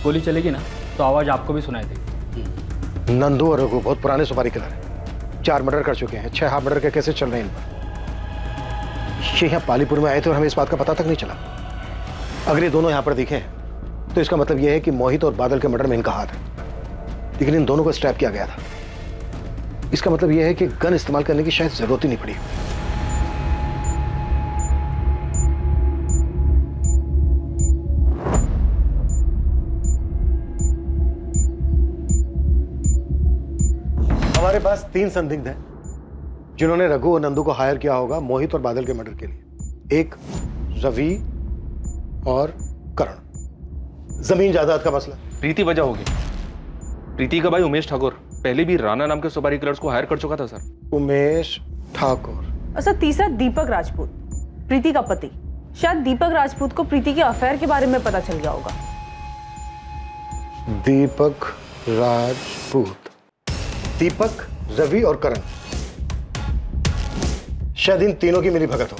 गोली चलेगी ना तो आवाज आपको भी सुनाई देगी। नंदू और रघु बहुत पुराने सुपारी किलर हैं, 4 मर्डर कर चुके हैं, 6 हाफ मर्डर के केसेस चल रहे हैं इन पर। ये यहाँ पालीपुर में आए थे और हमें इस बात का पता तक नहीं चला। अगर ये दोनों यहाँ पर दिखे तो इसका मतलब यह है कि मोहित और बादल के मर्डर में इनका हाथ है, लेकिन इन दोनों को स्ट्रैप किया गया था। इसका मतलब यह है कि गन इस्तेमाल करने की शायद जरूरत ही नहीं पड़ी। हमारे पास 3 संदिग्ध हैं जिन्होंने रघु और नंदू को हायर किया होगा मोहित और बादल के मर्डर के लिए। एक रवि और करण। जमीन जायदाद का मसला। प्रीति वजह होगी। प्रीति का भाई उमेश ठाकुर पहले भी राणा नाम के सुपारी किलर्स को हायर कर चुका था सर। उमेश ठाकुर। अच्छा, तीसरा दीपक राजपूत, प्रीति का पति। शायद दीपक राजपूत को प्रीति के अफेयर के बारे में पता चल गया होगा। दीपक राजपूत, दीपक, रवि और करण, शायद इन तीनों की मिली भगत हो।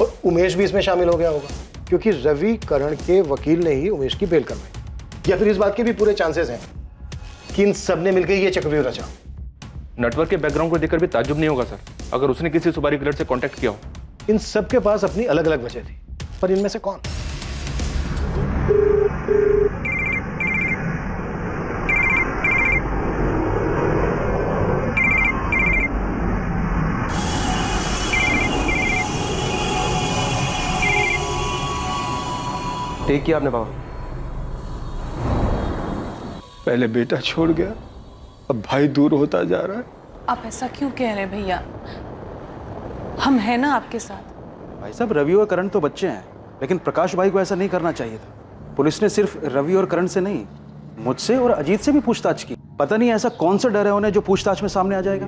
और उमेश भी इसमें शामिल हो गया होगा क्योंकि रवि करण के वकील ने ही उमेश की बेल करवाई। या फिर इस बात के भी पूरे चांसेस हैं कि इन सब ने मिलकर ये चक्रव्यूह रचा। नेटवर्क के बैकग्राउंड को देखकर भी ताज्जुब नहीं होगा सर अगर उसने किसी सुपारी किलर से कांटेक्ट किया हो। इन सब के पास अपनी अलग अलग वजह थी, पर इनमें से कौन? टेक किया आपने पापा? पहले बेटा छोड़ गया, अब भाई दूर होता जा रहा है। आप ऐसा क्यों कह रहे हैं भैया? हम हैं ना आपके साथ। भाई साहब, रवि और करण तो बच्चे हैं, लेकिन प्रकाश भाई को ऐसा नहीं करना चाहिए था। पुलिस ने सिर्फ रवि और करण से नहीं, मुझसे और अजीत से भी पूछताछ की। पता नहीं ऐसा कौन सा डर है उन्हें जो पूछताछ में सामने आ जाएगा।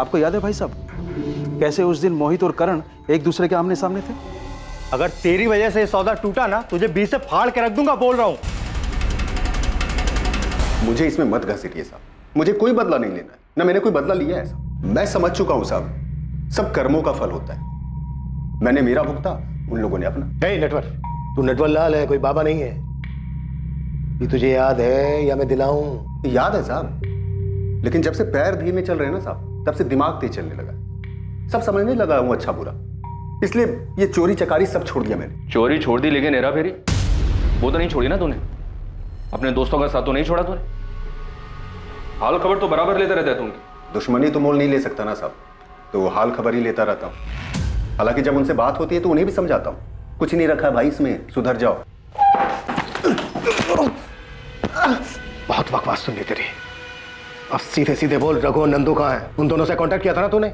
आपको याद है भाई साहब कैसे उस दिन मोहित और करण एक दूसरे के आमने सामने थे? अगर तेरी वजह से ये सौदा टूटा ना, तुझे 20 से फाड़ के रख दूंगा, बोल रहा हूं। मुझे इसमें मत घसीटिए साहब, मुझे कोई बदला नहीं लेना है, ना मैंने कोई बदला लिया है साहब। मैं समझ चुका हूं साहब, सब कर्मों का फल होता है। मैंने मेरा भुगता, उन लोगों ने अपना। नहीं नटवर, तू नटवर लाल है, कोई बाबा नहीं है। ये तुझे याद है या मैं दिलाऊं? याद है साहब, लेकिन जब से पैर धीमे चल रहे हैं ना साहब, तब से दिमाग तेज चलने लगा, सब समझने लगा हूं अच्छा बुरा। इसलिए ये चोरी चकारी सब छोड़ दिया मैंने। चोरी छोड़ दी, लेकिन हेरा फेरी वो तो नहीं छोड़ी ना तूने। अपने दोस्तों का साथ तो नहीं छोड़ा तूने। हाल खबर तो बराबर लेते रहता है तू उनकी। दुश्मनी तो मोल नहीं ले सकता ना साहब, तो हाल खबर ही लेता रहता हूँ। हालांकि जब उनसे बात होती है तो उन्हें भी समझाता हूँ, कुछ नहीं रखा भाई इसमें, सुधर जाओ। बहुत बकवास सुन ली तेरी। अब सीधे सीधे बोल, रघु और नंदू कहाँ है? उन दोनों से कांटेक्ट किया था ना तूने?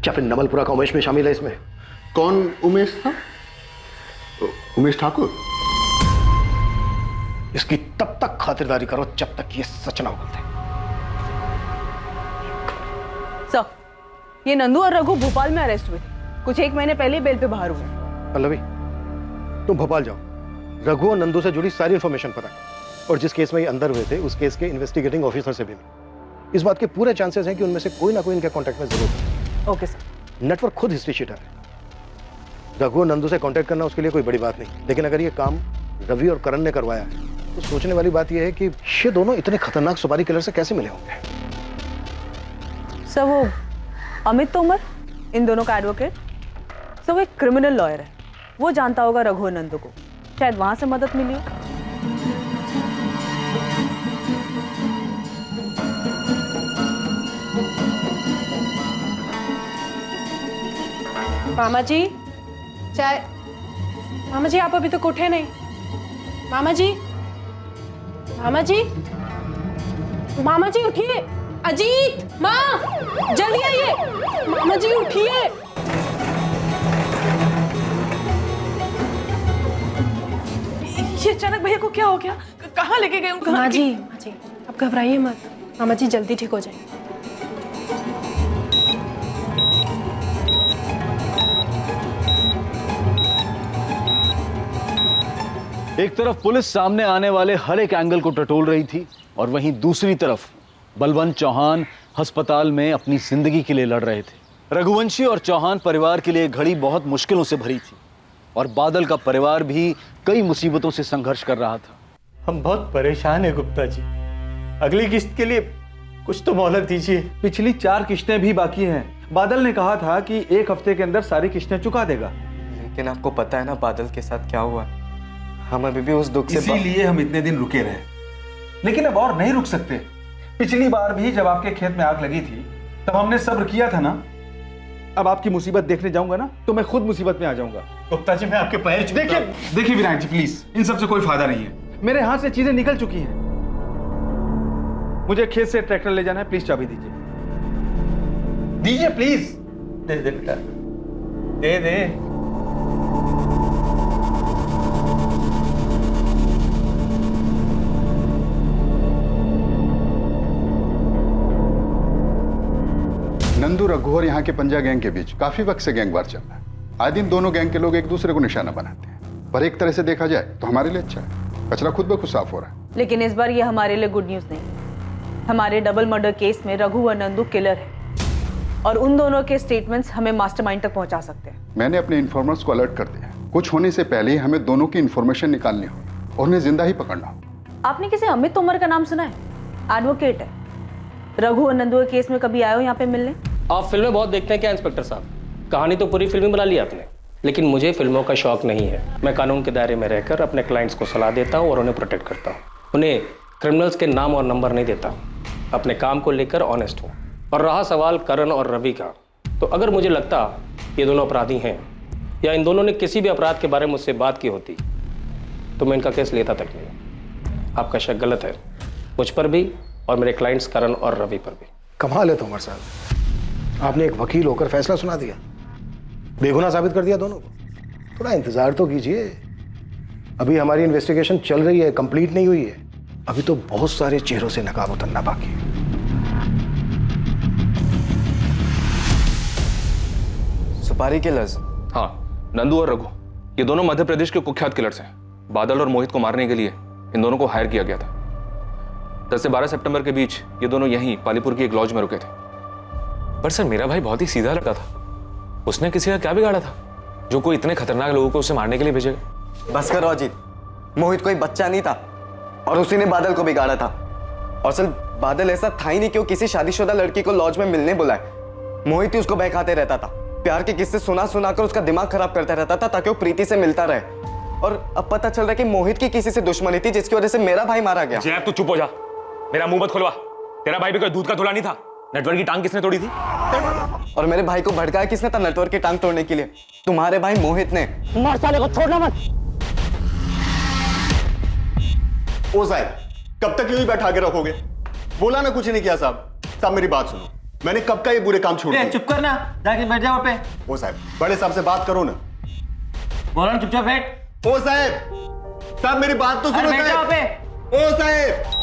क्या फिर नमलपुरा का उमेश में शामिल है इसमें? कौन उमेश था? उमेश ठाकुर। इसकी तब तक खातिरदारी करो जब तक ये सच ना बोलते। सर, ये नंदू और रघु भोपाल में अरेस्ट हुए थे। कुछ 1 महीने पहले बेल पे बाहर हुए। पल्लवी, तुम भोपाल जाओ, रघु और नंदू से जुड़ी सारी इंफॉर्मेशन पता करो, और जिस केस में ये अंदर हुए थे उस केस के इन्वेस्टिगेटिंग ऑफिसर से भी मिलो। इस बात के पूरे चांसेस हैं कि उनमें से कोई ना कोई इनके कांटेक्ट में जरूर है। Okay sir. नेटवर्क खुद हिस्ट्री शीटर है। रघु और नंदू से कांटेक्ट करना उसके लिए कोई बड़ी बात नहीं, लेकिन अगर ये काम रवि और करण ने करवाया है तो सोचने वाली बात यह है कि ये दोनों इतने खतरनाक सुपारी किलर से कैसे मिले होंगे। सर, वो अमित तोमर, इन दोनों का एडवोकेट, सर वो एक क्रिमिनल लॉयर है। वो जानता होगा रघु और नंदू को, शायद वहां से मदद मिली हो। मामा जी, चाय। मामा जी, आप अभी तक उठे नहीं। मामा जी, मामा जी, मामा जी उठिए। अजीत, माँ, जल्दी आइए। मामा जी उठिए। ये अचानक भैया को क्या हो गया? कहाँ लेके गए उनको? माँ जी, आप घबराइए मत। मामा जी जल्दी ठीक हो जाएंगे। एक तरफ पुलिस सामने आने वाले हर एक एंगल को टटोल रही थी और वहीं दूसरी तरफ बलवंत चौहान अस्पताल में अपनी जिंदगी के लिए लड़ रहे थे। रघुवंशी और चौहान परिवार के लिए घड़ी बहुत मुश्किलों से भरी थी और बादल का परिवार भी कई मुसीबतों से संघर्ष कर रहा था। हम बहुत परेशान हैं गुप्ता जी, अगली किस्त के लिए कुछ तो मोहलत दीजिए। पिछली 4 किस्तें भी बाकी हैं। बादल ने कहा था कि 1 हफ्ते के अंदर सारी किस्तें चुका देगा। लेकिन आपको पता है ना बादल के साथ क्या हुआ? हम अभी भी उस दुख से इसीलिए हम इतने दिन रुके रहे, लेकिन अब और नहीं रुक सकते। पिछली बार भी जब आपके खेत में आग लगी थी तब हमने सब्र किया था ना। अब आपकी मुसीबत देखने जाऊंगा ना तो मैं खुद मुसीबत में आ जाऊंगा। गुप्ता जी मैं आपके पैर छूता हूं। देखिए विनायक जी प्लीज, इन सब से कोई फायदा नहीं है। मेरे हाथ से चीजें निकल चुकी हैं। मुझे खेत से ट्रैक्टर ले जाना है, प्लीज चाबी दीजिए। दीजिए प्लीज। दे दे बेटा, दे दे। नंदू, रघु और यहाँ के पंजा गैंग के बीच काफी वक्त से गैंग वार चल रहा है। आए दिन दोनों गैंग के लोग एक दूसरे को निशाना बनाते हैं, पर एक तरह से देखा जाए तो हमारे लिए अच्छा है। कचरा खुद ब खुद साफ हो रहा है। लेकिन इस बार ये हमारे लिए गुड न्यूज नहीं। हमारे डबल मर्डर केस में रघु और नंदू किलर है और उन दोनों के स्टेटमेंट्स हमें मास्टरमाइंड तक पहुंचा सकते हैं। मैंने अपने इन्फॉर्मर्स को अलर्ट कर दिया। कुछ होने से पहले ही हमें दोनों की इन्फॉर्मेशन निकालनी हो और उन्हें जिंदा ही पकड़ना हो। आपने किसी अमित तोमर का नाम सुना है? एडवोकेट है। रघु और नंदू के केस में कभी आए हो यहाँ पे मिलने? आप फिल्में बहुत देखते हैं क्या इंस्पेक्टर साहब? कहानी तो पूरी फिल्म बना ली आपने, लेकिन मुझे फिल्मों का शौक नहीं है। मैं कानून के दायरे में रहकर अपने क्लाइंट्स को सलाह देता हूँ और उन्हें प्रोटेक्ट करता हूँ। उन्हें क्रिमिनल्स के नाम और नंबर नहीं देता। अपने काम को लेकर ऑनेस्ट हूँ। और रहा सवाल करण और रवि का, तो अगर मुझे लगता ये दोनों अपराधी हैं या इन दोनों ने किसी भी अपराध के बारे में मुझसे बात की होती तो मैं इनका केस लेता तक नहीं। आपका शक गलत है, मुझ पर भी और मेरे क्लाइंट्स करण और रवि पर भी। कमाल है तोमर साहब, आपने एक वकील होकर फैसला सुना दिया, बेगुनाह साबित कर दिया दोनों को। थोड़ा इंतजार तो कीजिए, अभी हमारी इन्वेस्टिगेशन चल रही है, कंप्लीट नहीं हुई है। अभी तो बहुत सारे चेहरों से नकाब उतरना बाकी है। सुपारी किलर्स? हाँ, नंदू और रघु ये दोनों मध्य प्रदेश के कुख्यात किलर्स हैं। बादल और मोहित को मारने के लिए इन दोनों को हायर किया गया था। 10 से 12 सितंबर के बीच ये दोनों यहीं पालीपुर की एक लॉज में रुके थे। पर सर मेरा भाई बहुत ही सीधा लड़का था, उसने किसी का क्या बिगाड़ा था जो कोई इतने खतरनाक लोगों को उसे मारने के लिए भेजेगा? बस करो अजीत, मोहित कोई बच्चा नहीं था और उसी ने बादल को बिगाड़ा था। और सिर्फ बादल ऐसा था ही नहीं कि वो किसी शादीशुदा लड़की को लॉज में मिलने बुलाए। मोहित ही उसको बहकाते रहता था, प्यार के किस्से सुना कर उसका दिमाग खराब करता रहता था ताकि वो प्रीति से मिलता रहे। और अब पता चल रहा है कि मोहित की किसी से दुश्मनी थी जिसकी वजह से मेरा भाई मारा गया। जैब तू चुप हो जा, मेरा मुंह मत खुलवा। तेरा भाई भी कोई दूध का धुला नहीं था। नेटवर्क की टांग किसने तोड़ी थी? और मेरे भाई को भड़काया किसने था नेटवर्क की टांग तोड़ने के लिए? तुम्हारे भाई मोहित ने। मार साले को, छोड़ना मत। ओ साहब, कब तक यूं ही बैठा के रखोगे? बोला ना कुछ नहीं किया साहब। साहब मेरी बात सुनो, मैंने कब का ये बुरे काम छोड़ दिए? चुप करना, जाके बैठ जाओ पे। ओ साहब, बड़े साहब से बात करो ना। बोलो ना, चुपचाप बैठ। ओ साहब, साहब मेरी बात तो सुनो। बैठ जाओ पे। ओ साहब।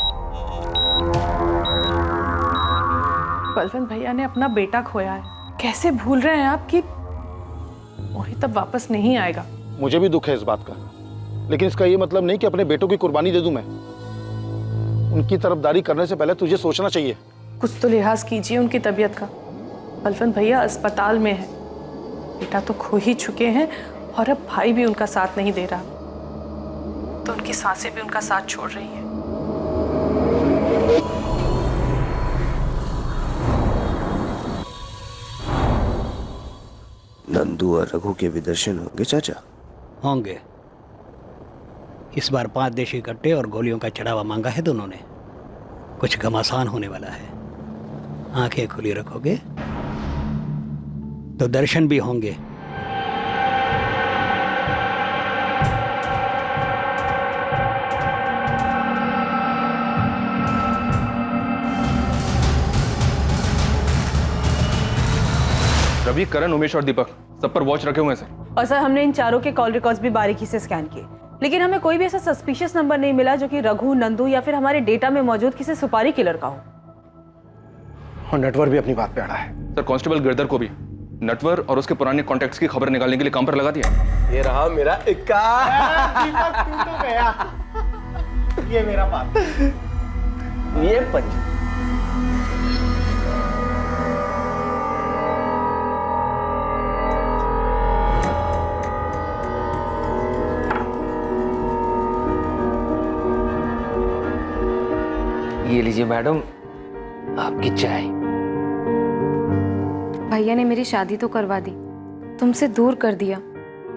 बलवंत भैया ने अपना बेटा खोया है, कैसे भूल रहे हैं आप कि मोहित अब वापस नहीं आएगा? मुझे भी दुख है इस बात का, लेकिन इसका ये मतलब नहीं कि अपने बेटों की कुर्बानी दे दूं मैं। उनकी तरफदारी करने से पहले तुझे सोचना चाहिए। कुछ तो लिहाज कीजिए उनकी तबीयत का। बलवंत भैया अस्पताल में है, बेटा तो खो ही चुके हैं और अब भाई भी उनका साथ नहीं दे रहा, तो उनकी सांसें भी उनका साथ छोड़ रही हैं। नंदू और रघु के भी दर्शन होंगे चाचा? होंगे। इस बार 5 देशी कट्टे और गोलियों का चढ़ावा मांगा है दोनों ने। कुछ घमासान होने वाला है। आंखें खुली रखोगे तो दर्शन भी होंगे। रवि, करण, उमेश और दीपक सब पर वॉच रखे हुए हैं सर। और सर हमने इन चारों के कॉल रिकॉर्ड्स भी बारीकी से स्कैन किए, लेकिन हमें कोई भी ऐसा सस्पिशियस नंबर नहीं मिला जो कि रघु, नंदू या फिर हमारे डेटा में मौजूद किसी सुपारी किलर का हो। और नेटवर्क भी अपनी बात पे अड़ा है। सर कांस्टेबल गिरधर को भी नटवर और उसके पुराने कॉन्टैक्ट्स की खबर निकालने के लिए काम पर लगा दिया। ये रहा मेरा इक्का। दीपक तू तो गया। ये मेरा बाप। ये पंच। ये लीजिए मैडम आपकी चाय। भैया ने मेरी शादी तो करवा दी, तुमसे दूर कर दिया।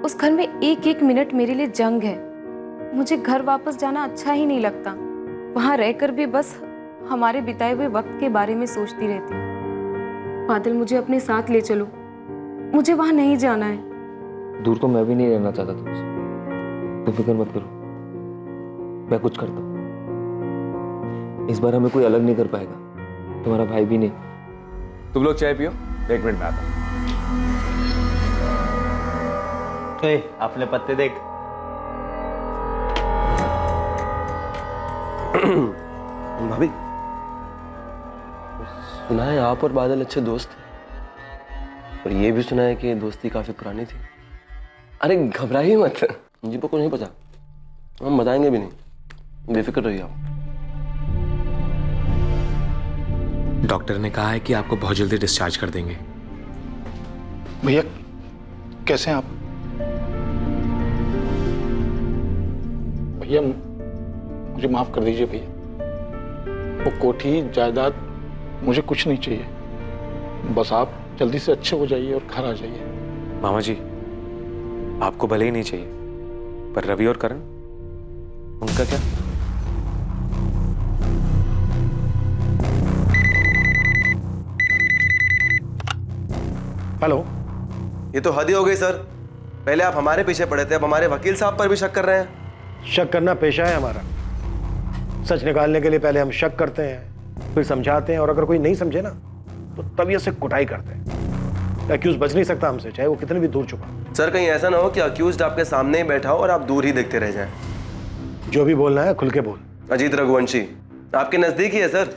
उस घर में एक एक मिनट मेरे लिए जंग है। मुझे घर वापस जाना अच्छा ही नहीं लगता। वहां रहकर भी बस हमारे बिताए हुए वक्त के बारे में सोचती रहती हूँ। बादल, मुझे अपने साथ ले चलो, मुझे वहां नहीं जाना है। दूर तो मैं भी नहीं रहना चाहता तुमसे, तुम फिक्र मत करो, मैं कुछ करता हूँ। इस बार हमें कोई अलग नहीं कर पाएगा, तुम्हारा भाई भी नहीं। तुम लोग चाय पियो, 1 मिनट में आता हूं। अपने पत्ते देख। भाभी, सुना है आप और बादल अच्छे दोस्त थे, और ये भी सुना है कि दोस्ती काफी पुरानी थी। अरे घबराइए मत, मुझे को नहीं पता, हम बताएंगे भी नहीं, बेफिक्र रहिए आप। डॉक्टर ने कहा है कि आपको बहुत जल्दी डिस्चार्ज कर देंगे। भैया कैसे हैं आप? भैया मुझे माफ कर दीजिए भैया, वो कोठी जायदाद मुझे कुछ नहीं चाहिए, बस आप जल्दी से अच्छे हो जाइए और घर आ जाइए। मामा जी, आपको भले ही नहीं चाहिए, पर रवि और करण, उनका क्या? हेलो। ये तो हद ही हो गई सर, पहले आप हमारे पीछे पड़े थे, अब हमारे वकील साहब पर भी शक कर रहे हैं। शक करना पेशा है हमारा। सच निकालने के लिए पहले हम शक करते हैं, फिर समझाते हैं, और अगर कोई नहीं समझे ना तो तभी से कुटाई करते हैं। एक्यूज बच नहीं सकता हमसे, चाहे वो कितने भी दूर छुपा। सर कहीं ऐसा ना हो कि अक्यूज्ड आपके सामने ही बैठा हो और आप दूर ही देखते रह जाएं। जो भी बोलना है खुल के बोल। अजीत रघुवंशी आपके नजदीक ही है सर।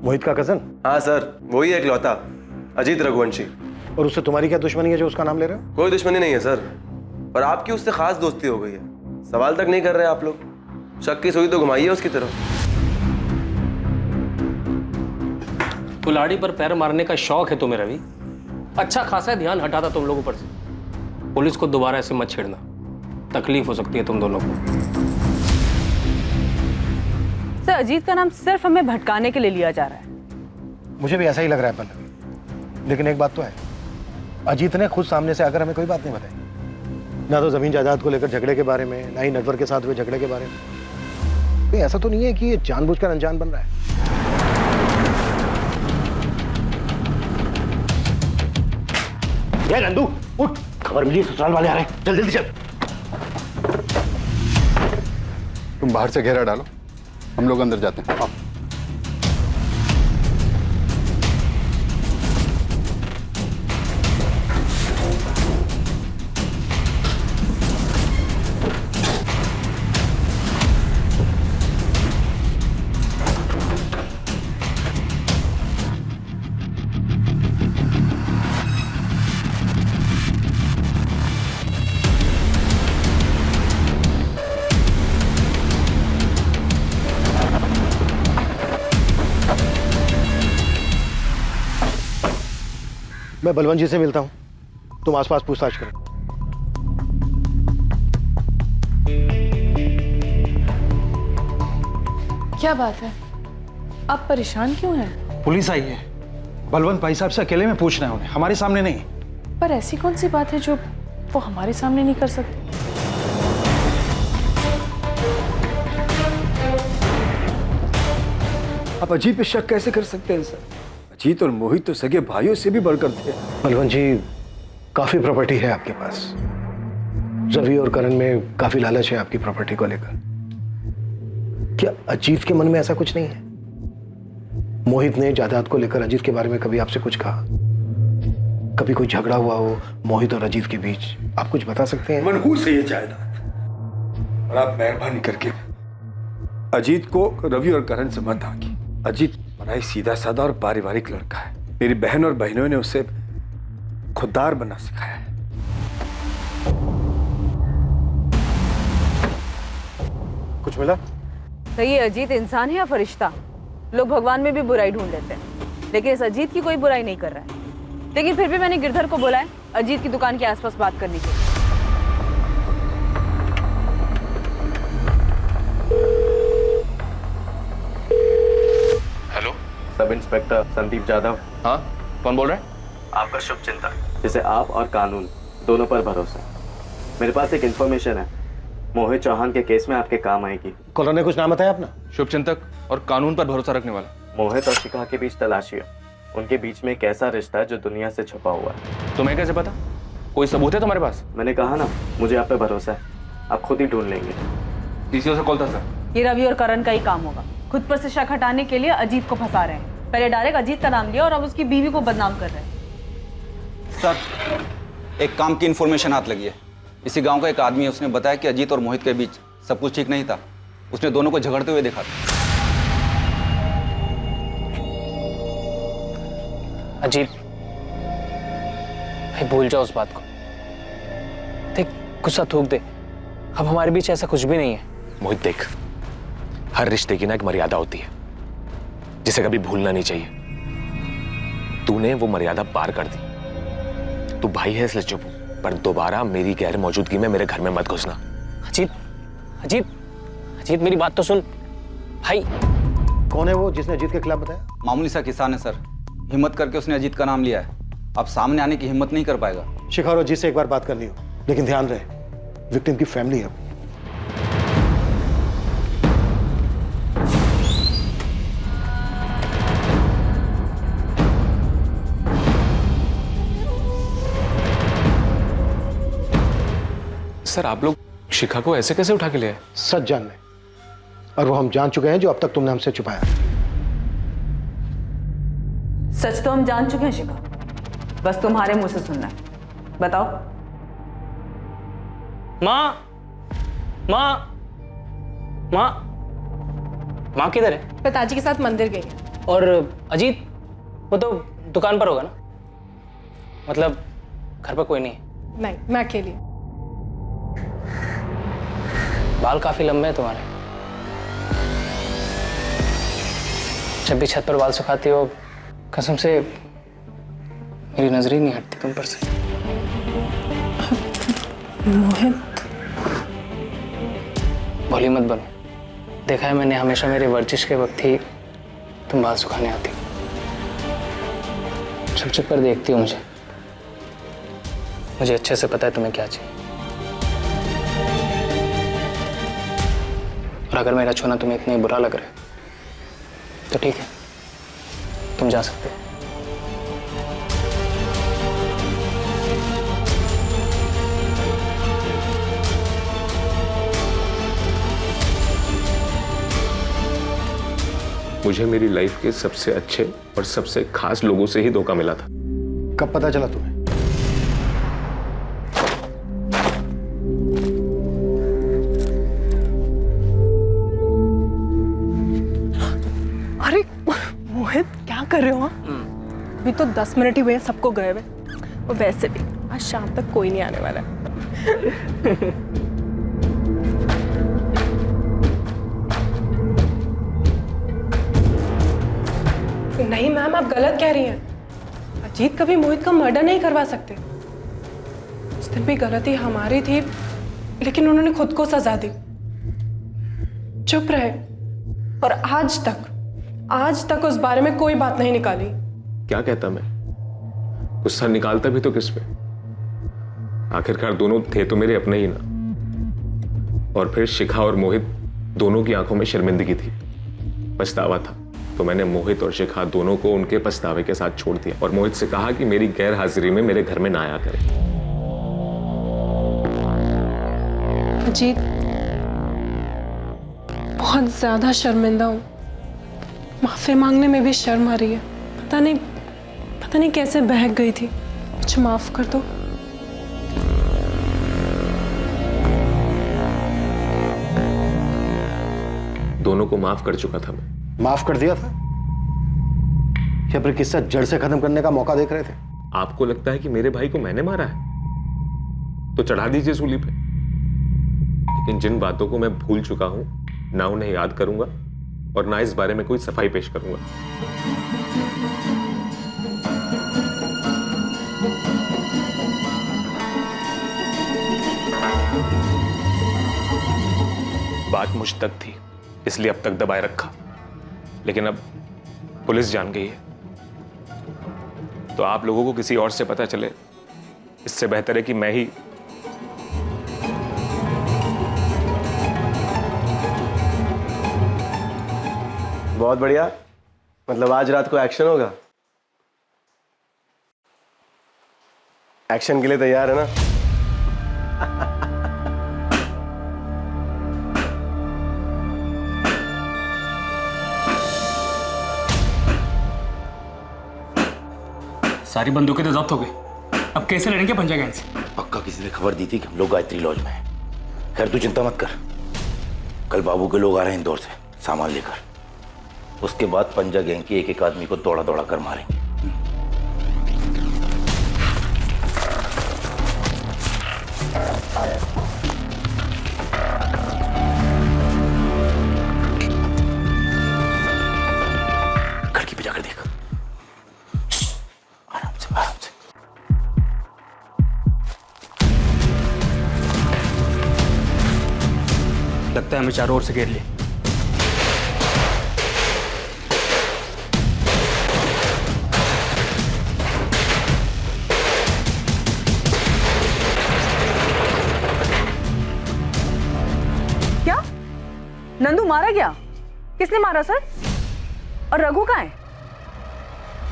मोहित का कजन? हाँ सर, वही है इकलौता अजीत रघुवंशी। और उससे तुम्हारी क्या दुश्मनी है जो उसका नाम ले रहे हो? कोई दुश्मनी नहीं है सर, पर आपकी उससे खास दोस्ती हो गई है। सवाल तक नहीं कर रहे आप लोग, शक की सुई तो घुमाइए उसकी तरफ। कुल्हाड़ी पर पैर मारने का शौक है तुम्हें रवि? अच्छा खासा ध्यान हटाता तुम लोगों पर से। पुलिस को दोबारा ऐसे मत छेड़ना, तकलीफ हो सकती है तुम दोनों को। सर, अजीत का नाम सिर्फ हमें भटकाने के लिए लिया जा रहा है। मुझे भी ऐसा ही लग रहा है पल्लवी, लेकिन एक बात तो है, अजीत ने खुद सामने से आकर हमें कोई बात नहीं बताई। ना तो जमीन जायदाद को लेकर झगड़े के बारे में, ना ही नटवर के साथ हुए झगड़े के बारे में। कहीं ऐसा तो नहीं है कि ये जानबूझकर अनजान बन रहा है? नंदू उठ, खबर मिली ससुराल वाले आ रहे हैं, चल जल्दी चल। तुम बाहर से घेरा डालो, हम लोग अंदर जाते हैं। मैं बलवंत जी से मिलता हूं, तुम आसपास पूछताछ करो। क्या बात है, आप परेशान क्यों हैं? पुलिस आई है, बलवंत भाई साहब से अकेले में पूछना है उन्हें, हमारे सामने नहीं। पर ऐसी कौन सी बात है जो वो हमारे सामने नहीं कर सकते? आप अजीत पे शक कैसे कर सकते हैं सर? अजीत और मोहित तो सगे भाइयों से भी बढ़कर थे। बलवंत जी, काफी प्रॉपर्टी है आपके पास, रवि और करण में काफी लालच है आपकी प्रॉपर्टी को लेकर। क्या अजीत के मन में ऐसा कुछ नहीं है? मोहित ने जायदाद को लेकर अजीत के बारे में कभी आपसे कुछ कहा? कभी कोई झगड़ा हुआ हो मोहित और अजीत के बीच? आप कुछ बता सकते हैं? मनहूस है ये जायदाद, और आप मेहरबानी करके अजीत को रवि और करण से मत आके। अजीत बड़ा ही सीधा साधा और पारिवारिक लड़का है, मेरी बहन और बहनों ने उसे खुददार बनना सिखाया है। कुछ मिला? तो ये अजीत इंसान है या फरिश्ता? लोग भगवान में भी बुराई ढूंढ लेते हैं, लेकिन इस अजीत की कोई बुराई नहीं कर रहा है। लेकिन फिर भी मैंने गिरधर को बोला है अजीत की दुकान के आसपास बात करने के लिए। Hello, sub inspector Sandeep Yadav. हाँ, कौन बोल रहा है? आपका शुभ चिंतक, जिसे आप और कानून दोनों पर भरोसा। मेरे पास एक इंफॉर्मेशन है, मोहित चौहान के केस में आपके काम आएगी। कॉलर ने कुछ नाम बताया अपना? शुभ चिंतक और कानून पर भरोसा रखने वाला। मोहित और शिखा के बीच तलाशी है, उनके बीच में एक ऐसा रिश्ता है जो दुनिया से छुपा हुआ है। तुम्हें कैसे पता? कोई सबूत है तुम्हारे पास? मैंने कहा ना, मुझे आप पे भरोसा है, आप खुद ही ढूंढ लेंगे। पीसीओ से कॉल था सर। ये रवि और करण का ही काम होगा, खुद पर से शक हटाने के लिए अजीत को फंसा रहे हैं। पहले डायरेक्ट अजीत का नाम लिया और अब उसकी बीवी को बदनाम कर रहे हैं। सर, एक काम की इन्फॉर्मेशन हाथ लगी है। इसी गांव का एक आदमी है, उसने बताया कि अजीत और मोहित के बीच सब कुछ ठीक नहीं था। उसने दोनों को झगड़ते हुए देखा था। अजीत भाई, भूल जाओ उस बात को। देख, गुस्सा थूक दे, अब हमारे बीच ऐसा कुछ भी नहीं है। मोहित देख, हर रिश्ते की ना एक मर्यादा होती है जिसे कभी भूलना नहीं चाहिए। तूने वो मर्यादा पार कर दी। तू भाई है इसलिए चुप, पर दोबारा मेरी गैर मौजूदगी में मेरे घर में मत घुसना। अजीत अजीत अजीत, मेरी बात तो सुन भाई। कौन है वो जिसने अजीत के खिलाफ बताया? मामूली सा किसान है सर, हिम्मत करके उसने अजीत का नाम लिया है। अब सामने आने की हिम्मत नहीं कर पाएगा। शिखा और अजीत से एक बार बात करनी हो, लेकिन ध्यान रहे विक्टिम की फैमिली है। सर, आप लोग शिखा को ऐसे कैसे उठा के ले आए? सच जानने, और वो हम जान चुके हैं जो अब तक तुमने हमसे छुपाया। सच तो हम जान चुके हैं शिखा, बस तुम्हारे मुंह से सुनना है। बताओ। माँ माँ माँ माँ किधर है? पिताजी के साथ मंदिर गई है। और अजीत, वो तो दुकान पर होगा ना? मतलब घर पर कोई नहीं है? नहीं, मैं अकेली हूँ। बाल काफी लंबे हैं तुम्हारे। जब भी छत पर बाल सुखाती हो, कसम से मेरी नजर ही नहीं हटती तुम पर से। मोहित, भोली मत बनो। देखा है मैंने, हमेशा मेरे वर्जिश के वक्त ही तुम बाल सुखाने आती। छुप छुप कर देखती हो मुझे। मुझे अच्छे से पता है तुम्हें क्या चाहिए। और अगर मेरा छूना तुम्हें इतना ही बुरा लग रहा है तो ठीक है, तुम जा सकते हो। मुझे मेरी लाइफ के सबसे अच्छे और सबसे खास लोगों से ही धोखा मिला था। कब पता चला तुम्हें? अरे मोहित, क्या कर रहे हो? अभी तो 10 मिनट ही हुए हैं सबको गए हुए, और वैसे भी आज शाम तक कोई नहीं आने वाला है। नहीं मैम, आप गलत कह रही हैं। अजीत कभी मोहित का मर्डर नहीं करवा सकते। उस दिन भी गलती हमारी थी, लेकिन उन्होंने खुद को सजा दी। चुप रहे, और आज तक उस बारे में कोई बात नहीं निकाली। क्या कहता मैं? गुस्सा निकालता भी तो किस पे? आखिरकार दोनों थे तो मेरे अपने ही ना। और फिर शिखा और मोहित दोनों की आंखों में शर्मिंदगी थी, पछतावा था। तो मैंने मोहित और शिखा दोनों को उनके पछतावे के साथ छोड़ दिया और मोहित से कहा कि मेरी गैर हाजिरी में मेरे घर में ना आया करे। अजीत, बहुत ज्यादा शर्मिंदा हूँ। माफी मांगने में भी शर्म आ रही है। पता नहीं कैसे बहक गई थी। मुझे माफ कर दो। दोनों को माफ कर चुका था मैं। माफ कर दिया था? क्या फिर किस्सा जड़ से खत्म करने का मौका देख रहे थे? आपको लगता है कि मेरे भाई को मैंने मारा है तो चढ़ा दीजिए सूली पे, लेकिन जिन बातों को मैं भूल चुका हूं ना उन्हें याद करूंगा और ना इस बारे में कोई सफाई पेश करूंगा। बात मुझ तक थी इसलिए अब तक दबाए रखा, लेकिन अब पुलिस जान गई है तो आप लोगों को किसी और से पता चले इससे बेहतर है कि मैं ही। बहुत बढ़िया, मतलब आज रात को एक्शन होगा। एक्शन के लिए तैयार है ना? सारी बंदूकें तो जब्त हो गई, अब कैसे लड़ेंगे पंजा गैंग से? पक्का किसी ने खबर दी थी कि हम लोग गायत्री लॉज में हैं। खैर तू चिंता मत कर, कल बाबू के लोग आ रहे हैं इंदौर से सामान लेकर। उसके बाद पंजा गैंग के एक एक आदमी को दौड़ा दौड़ा कर मारेंगे। खिड़की पे जाकर देख, आराम से आराम से। लगता है हमें चारों ओर से घेर लिया। क्या नंदू मारा गया? किसने मारा सर? और रघु कहाँ है?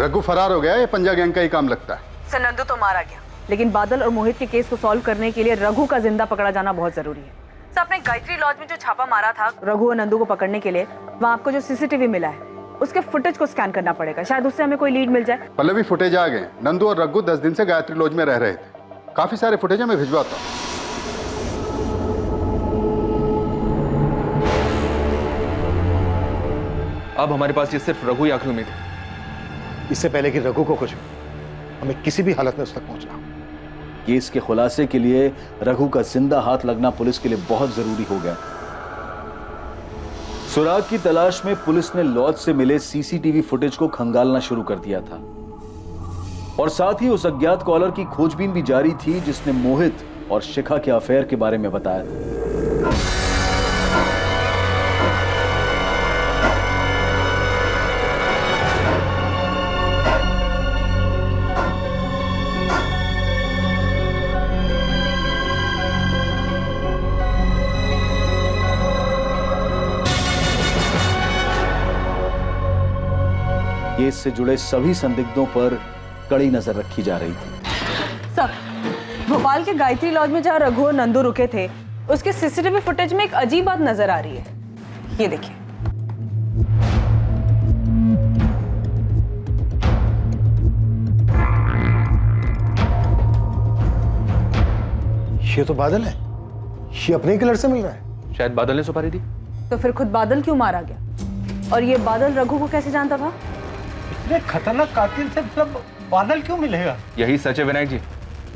रघु फरार हो गया, ये पंजा गैंग का ही काम लगता है। सर नंदू तो मारा गया, लेकिन बादल और मोहित के केस को सॉल्व करने के लिए रघु का जिंदा पकड़ा जाना बहुत जरूरी है। सर आपने गायत्री लॉज में जो छापा मारा था रघु और नंदू को पकड़ने के लिए, वहाँ आपको जो सीसीटीवी मिला है उसके फुटेज को स्कैन करना पड़ेगा, शायद उससे हमें कोई लीड मिल जाए। पहले भी फुटेज आ गए। नंदू और रघु 10 दिन से गायत्री लॉज में रह रहे थे। काफी सारे फुटेज मैं भिजवाता हूँ। अब हमारे पास ये सिर्फ रघु ही आखिरी उम्मीद है। इससे पहले कि रघु को कुछ हो, हमें किसी भी हालत में उस तक पहुंचना। केस के खुलासे के लिए रघु का जिंदा हाथ लगना पुलिस के लिए बहुत जरूरी हो गया। सुराग की तलाश में पुलिस ने लॉज से मिले सीसीटीवी फुटेज को खंगालना शुरू कर दिया था और साथ ही उस अज्ञात कॉलर की खोजबीन भी जारी थी जिसने मोहित और शिखा के अफेयर के बारे में बताया था। केस से जुड़े सभी संदिग्धों पर कड़ी नजर रखी जा रही थी। सर भोपाल के गायत्री लॉज में जहाँ रघु और नंदू रुके थे उसके सीसीटीवी फुटेज में एक अजीब बात नजर आ रही है। ये देखिए, ये तो बादल है, ये अपने किलर से मिल रहा है। शायद बादल ने सुपारी दी। तो फिर खुद बादल क्यों मारा गया? और ये बादल रघु को कैसे जानता था? इतने खतरनाक कातिल से मतलब बादल क्यों मिलेगा? यही सच है विनायक जी,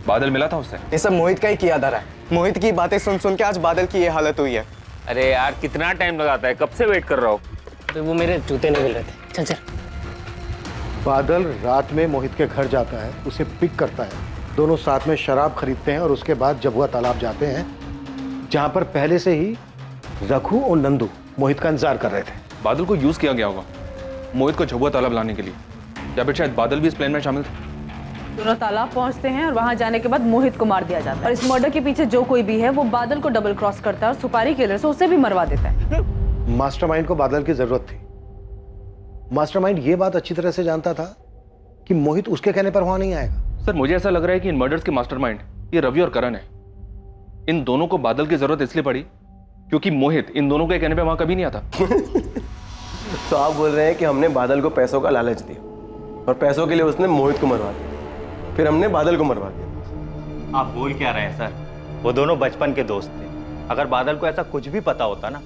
बादल मिला था उससे। ये सब मोहित का ही किया धरा है। मोहित की बातें सुन सुन के आज बादल की ये हालत हुई है। अरे यार कितना टाइम लगाता है, कब से वेट कर रहा हूँ। तो वो मेरे जूते नहीं मिल रहे थे। चल चल। बादल रात में मोहित के घर जाता है, उसे पिक करता है, दोनों साथ में शराब खरीदते हैं और उसके बाद जबुआ तालाब जाते हैं जहां पर पहले से ही रघु और नंदू मोहित का इंतजार कर रहे थे। बादल को यूज किया गया होगा मोहित को झबुआ तालाब लाने के लिए, या फिर शायद बादल भी इस प्लान में शामिल थे। दोनों तालाब पहुंचते हैं और वहां जाने के बाद मोहित को मार दिया जाता है और इस मर्डर के पीछे जो कोई भी है वो बादल को डबल क्रॉस करता है और सुपारी किलर से उसे भी मरवा देता है। मास्टरमाइंड को बादल की जरूरत थी। मास्टरमाइंड ये बात अच्छी तरह से जानता था कि मोहित उसके कहने पर वहां नहीं आएगा। सर मुझे ऐसा लग रहा है कि इन मर्डर्स के मास्टरमाइंड ये रवि और करण है। इन दोनों को बादल की जरूरत इसलिए पड़ी क्योंकि मोहित इन दोनों के कहने पे वहां कभी नहीं आता। तो आप बोल रहे हैं कि हमने बादल को पैसों का लालच दिया और पैसों के लिए उसने मोहित को मरवा दिया, फिर हमने बादल को मरवा दिया। आप बोल क्या रहे हैं सर? वो दोनों बचपन के दोस्त थे। अगर बादल को ऐसा कुछ भी पता होता ना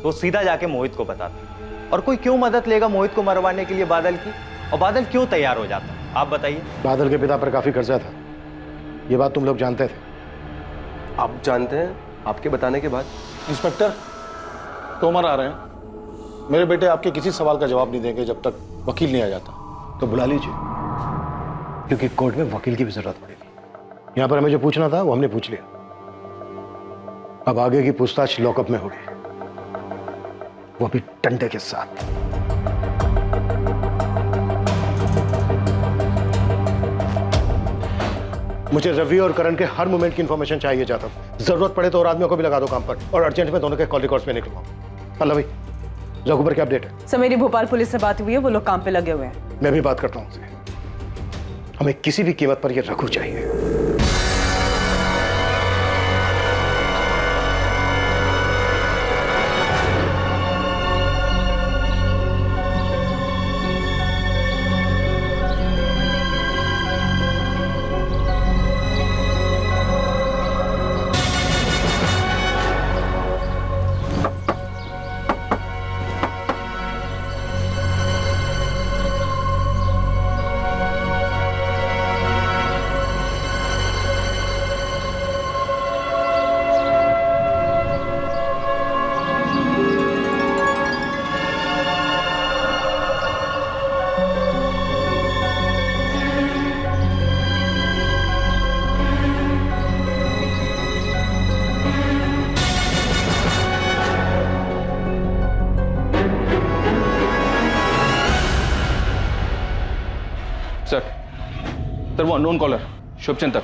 तो सीधा जाके मोहित को बताता। और कोई क्यों मदद लेगा मोहित को मरवाने के लिए बादल की? और बादल क्यों तैयार हो जाता, आप बताइए। बादल के पिता पर काफी कर्जा था, ये बात तुम लोग जानते थे। आप जानते हैं आपके बताने के बाद? इंस्पेक्टर तोमर आ रहे हैं। मेरे बेटे आपके किसी सवाल का जवाब नहीं देंगे जब तक वकील नहीं आ जाता। तो बुला लीजिए, क्योंकि कोर्ट में वकील की भी जरूरत पड़ेगी। यहां पर हमें जो पूछना था वो हमने पूछ लिया, अब आगे की पूछताछ लॉकअप में होगी, वो भी डंडे के साथ। मुझे रवि और करण के हर मोमेंट की इंफॉर्मेशन चाहिए जाता हूं। जरूरत पड़े तो और आदमियों को भी लगा दो काम पर, और अर्जेंट में दोनों के कॉल रिकॉर्ड्स में निकलवाओ। पल्लवी, रघु पर क्या अपडेट है? सर मेरी भोपाल पुलिस से बात हुई है, वो लोग काम पे लगे हुए हैं। मैं भी बात करता हूं उनसे। हमें किसी भी कीमत पर ये रघु चाहिए। सर वो अननोन कॉलर शुभचिंतक,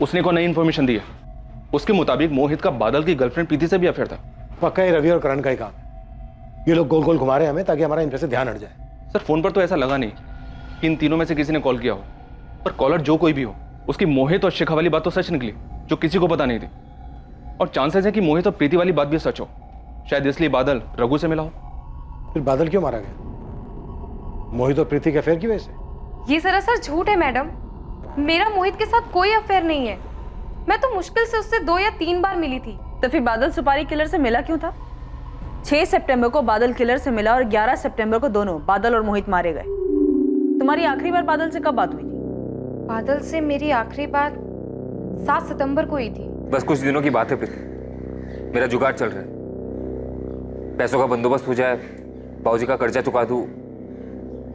उसने को नई इन्फॉर्मेशन दी है। उसके मुताबिक मोहित का बादल की गर्लफ्रेंड प्रीति से भी अफेयर था। पक्का ही रवि और करण का ही काम है। ये लोग गोल गोल घुमा रहे हैं हमें ताकि हमारा इन पे से ध्यान हट जाए। सर फोन पर तो ऐसा लगा नहीं कि इन तीनों में से किसी ने कॉल किया हो, पर कॉलर जो कोई भी हो, उसकी मोहित और शिखा वाली बात तो सच निकली जो किसी को पता नहीं थी। और चांसेस है कि मोहित और प्रीति वाली बात भी सच हो, शायद इसलिए बादल रघु से मिला हो। फिर बादल क्यों मारा गया? मोहित और प्रीति के अफेयर की वजह से? ये सरासर झूठ है मैडम। मेरा मोहित के साथ कोई अफेयर नहीं है। मैं तो मुश्किल से उससे 2 या 3 बार मिली थी। तो फिर बादल सुपारी किलर से मिला क्यों था? 6 सितंबर को बादल किलर से मिला और 11 सितंबर को दोनों बादल और मोहित मारे गए। तुम्हारी आखिरी बार बादल से कब बात हुई थी? बादल से मेरी आखिरी बात 7 सितंबर को हुई थी। बस कुछ दिनों की बात है प्रीति, मेरा जुगाड़ चल रहा है। पैसों का बंदोबस्त हो जाए, बाबूजी का कर्जा चुका दूं,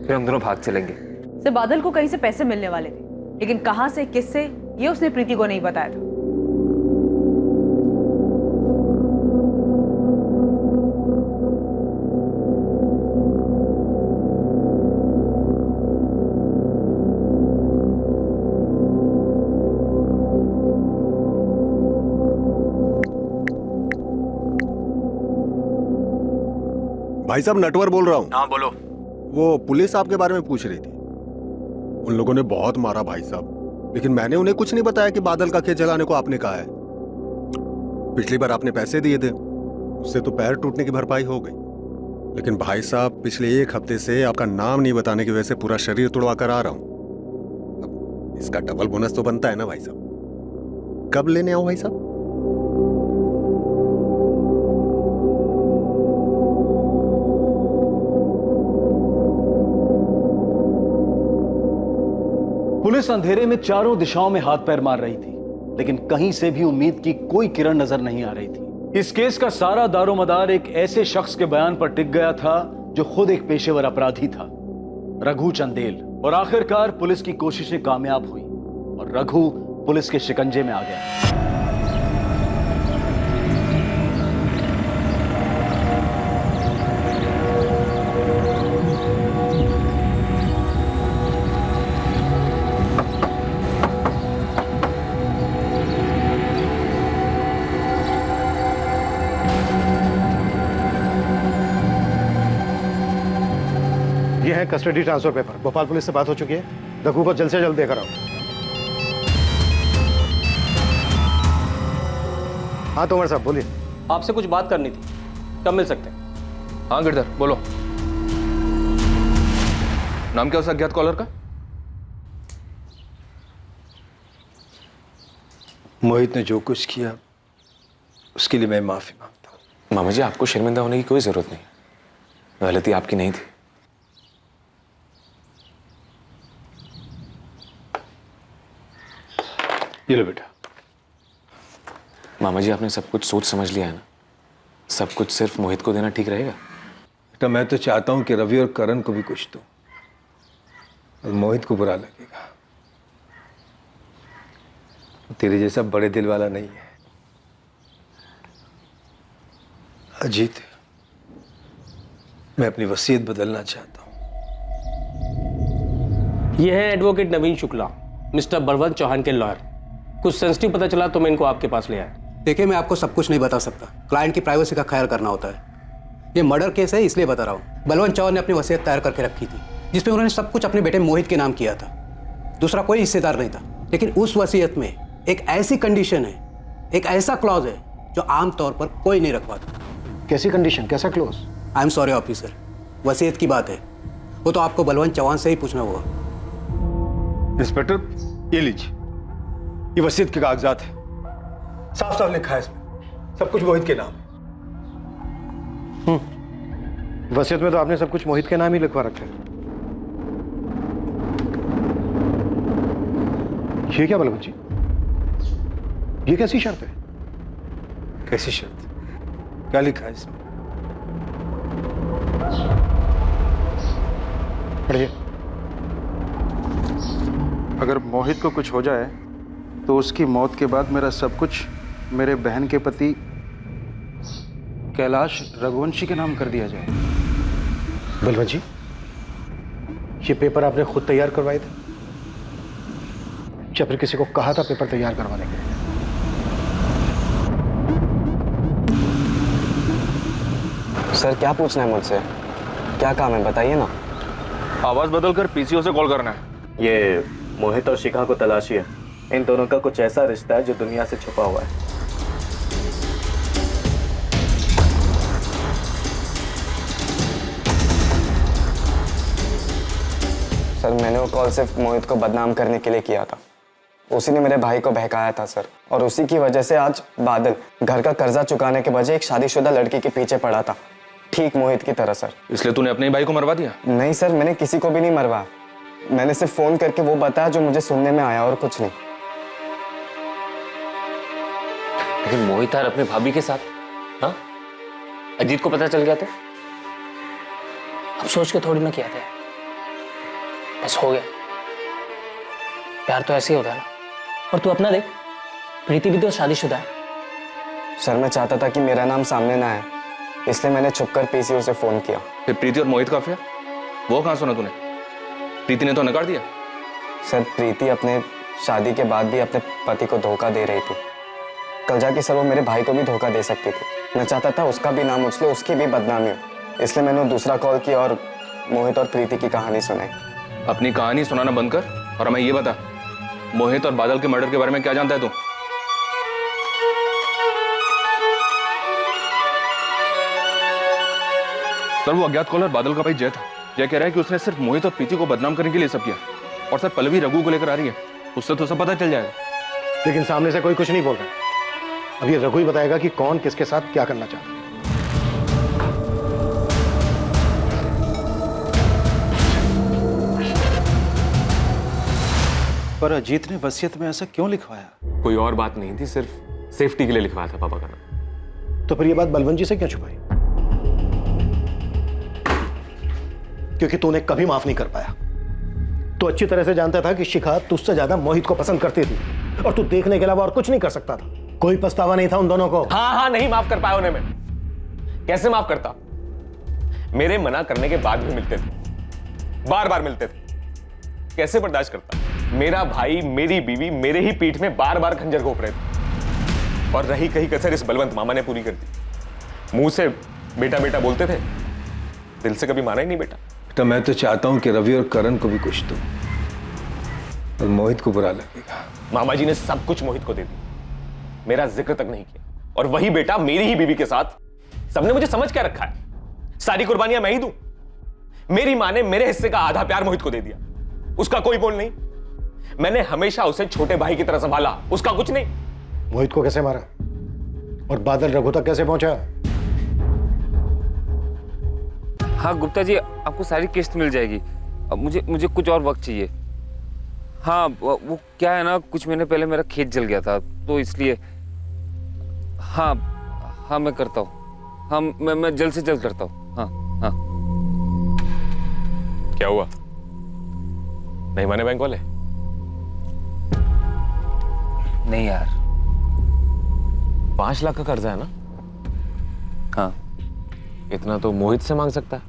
फिर हम दोनों भाग चलेंगे। से बादल को कहीं से पैसे मिलने वाले थे, लेकिन कहां से, किससे, ये उसने प्रीति को नहीं बताया था। भाई साहब नटवर बोल रहा हूँ। हाँ बोलो। वो पुलिस आपके बारे में पूछ रही थी। उन लोगों ने बहुत मारा भाई साहब, लेकिन मैंने उन्हें कुछ नहीं बताया कि बादल का खेत जलाने को आपने कहा है। पिछली बार आपने पैसे दिए थे, उससे तो पैर टूटने की भरपाई हो गई, लेकिन भाई साहब पिछले 1 हफ्ते से आपका नाम नहीं बताने की वजह से पूरा शरीर तुड़वा कर आ रहा हूं। अब इसका डबल बोनस तो बनता है ना भाई साहब। कब लेने आओ भाई साहब? पुलिस अंधेरे में चारों दिशाओं में हाथ पैर मार रही थी, लेकिन कहीं से भी उम्मीद की कोई किरण नजर नहीं आ रही थी। इस केस का सारा दारोमदार एक ऐसे शख्स के बयान पर टिक गया था जो खुद एक पेशेवर अपराधी था, रघु चंदेल। और आखिरकार पुलिस की कोशिशें कामयाब हुई और रघु पुलिस के शिकंजे में आ गया। ये है custody transfer paper. Bhopal police से बात हो चुकी है, रघु को जल्द से जल्द देकर आओ। हाँ तोमर साहब बोलिए। आपसे कुछ बात करनी थी, कब मिल सकते हैं? हाँ गिरधर बोलो। नाम क्या उस अज्ञात कॉलर का? मोहित ने जो कुछ किया उसके लिए मैं माफी मांगता हूँ। मामा जी आपको शर्मिंदा होने की कोई जरूरत नहीं, गलती आपकी नहीं थी। ये लो बेटा। मामा जी आपने सब कुछ सोच समझ लिया है ना? सब कुछ सिर्फ मोहित को देना ठीक रहेगा? बेटा मैं तो चाहता हूं कि रवि और करण को भी कुछ दो, और मोहित को बुरा लगेगा। तेरे जैसा बड़े दिल वाला नहीं है। अजीत, मैं अपनी वसीयत बदलना चाहता हूं। ये है एडवोकेट नवीन शुक्ला, मिस्टर बलवंत चौहान के लॉयर। कुछ सेंसिटिव पता चला तो मैं इनको आपके पास ले आया। देखिए, मैं आपको सब कुछ नहीं बता सकता, क्लाइंट की प्राइवेसी का ख्याल करना होता है। ये मर्डर केस है इसलिए बता रहा हूँ। बलवंत चौहान ने अपनी वसीयत तैयार करके रखी थी जिसमें उन्होंने सब कुछ अपने बेटे मोहित के नाम किया था। दूसरा कोई हिस्सेदार नहीं था, लेकिन उस वसीयत में एक ऐसी कंडीशन है, एक ऐसा क्लॉज है जो आमतौर पर कोई नहीं रखवाता। कैसी कंडीशन, कैसा clause? I am sorry officer, वसीयत की बात है, वो तो आपको बलवंत चौहान से ही पूछना होगा। इंस्पेक्टर, ये लीजिए, ये वसीयत के कागजात है। साफ साफ लिखा है इसमें, सब कुछ मोहित के नाम। वसीयत में तो आपने सब कुछ मोहित के नाम ही लिखवा रखा है। ये क्या बलवंत जी, ये कैसी शर्त है? कैसी शर्त? क्या लिखा है इसमें? पढ़िए। अगर मोहित को कुछ हो जाए तो उसकी मौत के बाद मेरा सब कुछ मेरे बहन के पति कैलाश रघुवंशी के नाम कर दिया जाए। बलवंत जी, ये पेपर आपने खुद तैयार करवाए थे या फिर किसी को कहा था पेपर तैयार करवाने के लिए? सर क्या पूछना है मुझसे? क्या काम है बताइए ना। आवाज बदलकर पीसीओ से कॉल करना है। ये मोहित और शिखा को तलाशिए। इन दोनों का कुछ ऐसा रिश्ता है जो दुनिया से छुपा हुआ है। सर मैंने वो कॉल सिर्फ मोहित को बदनाम करने के लिए किया था। उसी ने मेरे भाई को बहकाया था सर, और उसी की वजह से आज बादल घर का कर्जा चुकाने के बजाय एक शादीशुदा लड़की के पीछे पड़ा था, ठीक मोहित की तरह सर। इसलिए तूने अपने ही भाई को मरवा दिया? नहीं सर, मैंने किसी को भी नहीं मरवाया। मैंने सिर्फ फोन करके वो बताया जो मुझे सुनने में आया, और कुछ नहीं। लेकिन मोहित यार अपने भाभी के साथ, हाँ? अजीत को पता चल गया तो? अब सोच के थोड़ी ना किया था, बस हो गया। प्यार तो ऐसे ही होता है ना। और तू अपना देख, प्रीति भी तो शादीशुदा है। सर मैं चाहता था कि मेरा नाम सामने ना आए, इसलिए मैंने छुपकर पीसीओ से फोन किया। फिर प्रीति और मोहित का अफेयर वो कहाँ सुना तूने? प्रीति ने तो नकार दिया। सर प्रीति अपने शादी के बाद भी अपने पति को धोखा दे रही थी। कल जाके सर वो मेरे भाई को भी धोखा दे सकती थी। मैं चाहता था उसका भी नाम उछले, उसकी भी बदनामी हो, इसलिए मैंने दूसरा कॉल किया और मोहित और प्रीति की कहानी सुनाई। अपनी कहानी सुनाना बंद कर और हमें ये बता, मोहित और बादल के मर्डर के बारे में क्या जानता है तू? सर वो अज्ञात कॉलर बादल का भाई जय था। जय कह रहा है कि उसने सिर्फ मोहित और प्रीति को बदनाम करने के लिए सब किया। और सर पल्लवी रघु को लेकर आ रही है, उससे तो सब पता चल जाएगा। लेकिन सामने से कोई कुछ नहीं बोल रहा। अब ये रघु ही बताएगा कि कौन किसके साथ क्या करना चाहता है। पर अजीत ने वसीयत में ऐसा क्यों लिखवाया? कोई और बात नहीं थी, सिर्फ सेफ्टी के लिए लिखवाया था पापा का नाम। तो फिर ये बात बलवंत जी से क्यों छुपाई? क्योंकि तूने कभी माफ नहीं कर पाया। तू अच्छी तरह से जानता था कि शिखा तुझसे ज्यादा मोहित को पसंद करती थी, और तू देखने के अलावा और कुछ नहीं कर सकता था। कोई पछतावा नहीं था उन दोनों को? हाँ नहीं माफ कर पाया उन्हें मैं। कैसे माफ करता? मेरे मना करने के बाद भी मिलते थे, बार बार मिलते थे। कैसे बर्दाश्त करता? मेरा भाई, मेरी बीवी मेरे ही पीठ में बार बार खंजर घोंप रहे थे, और रही कहीं कसर इस बलवंत मामा ने पूरी कर दी। मुंह से बेटा बेटा बोलते थे, दिल से कभी माना ही नहीं बेटा। बेटा मैं तो चाहता हूं कि रवि और करण को भी कुछ दो, और मोहित को बुरा लगेगा। मामा जी ने सब कुछ मोहित को दे दिया, मेरा जिक्र तक नहीं किया। और वही बेटा मेरी ही बीवी के साथ। सबने मुझे समझ क्या रखा है? सारी कुर्बानियां मैं ही दूं? मेरी मां ने मेरे हिस्से का आधा प्यार मोहित को दे दिया, उसका कोई बोल नहीं। मैंने हमेशा उसे छोटे भाई की तरह संभाला, उसका कुछ नहीं। मोहित को कैसे मारा और बादल रघु तक कैसे पहुंचा? हाँ गुप्ता जी, आपको सारी किस्त मिल जाएगी। अब मुझे कुछ और वक्त चाहिए। हाँ वो क्या है ना, कुछ महीने पहले मेरा खेत जल गया था तो इसलिए। हाँ हाँ मैं करता हूँ। हाँ मैं जल्द से जल्द करता हूँ। हाँ हाँ। क्या हुआ, नहीं माने बैंक वाले? नहीं यार, 5 लाख का कर्जा है ना? हाँ। इतना तो मोहित से मांग सकता है।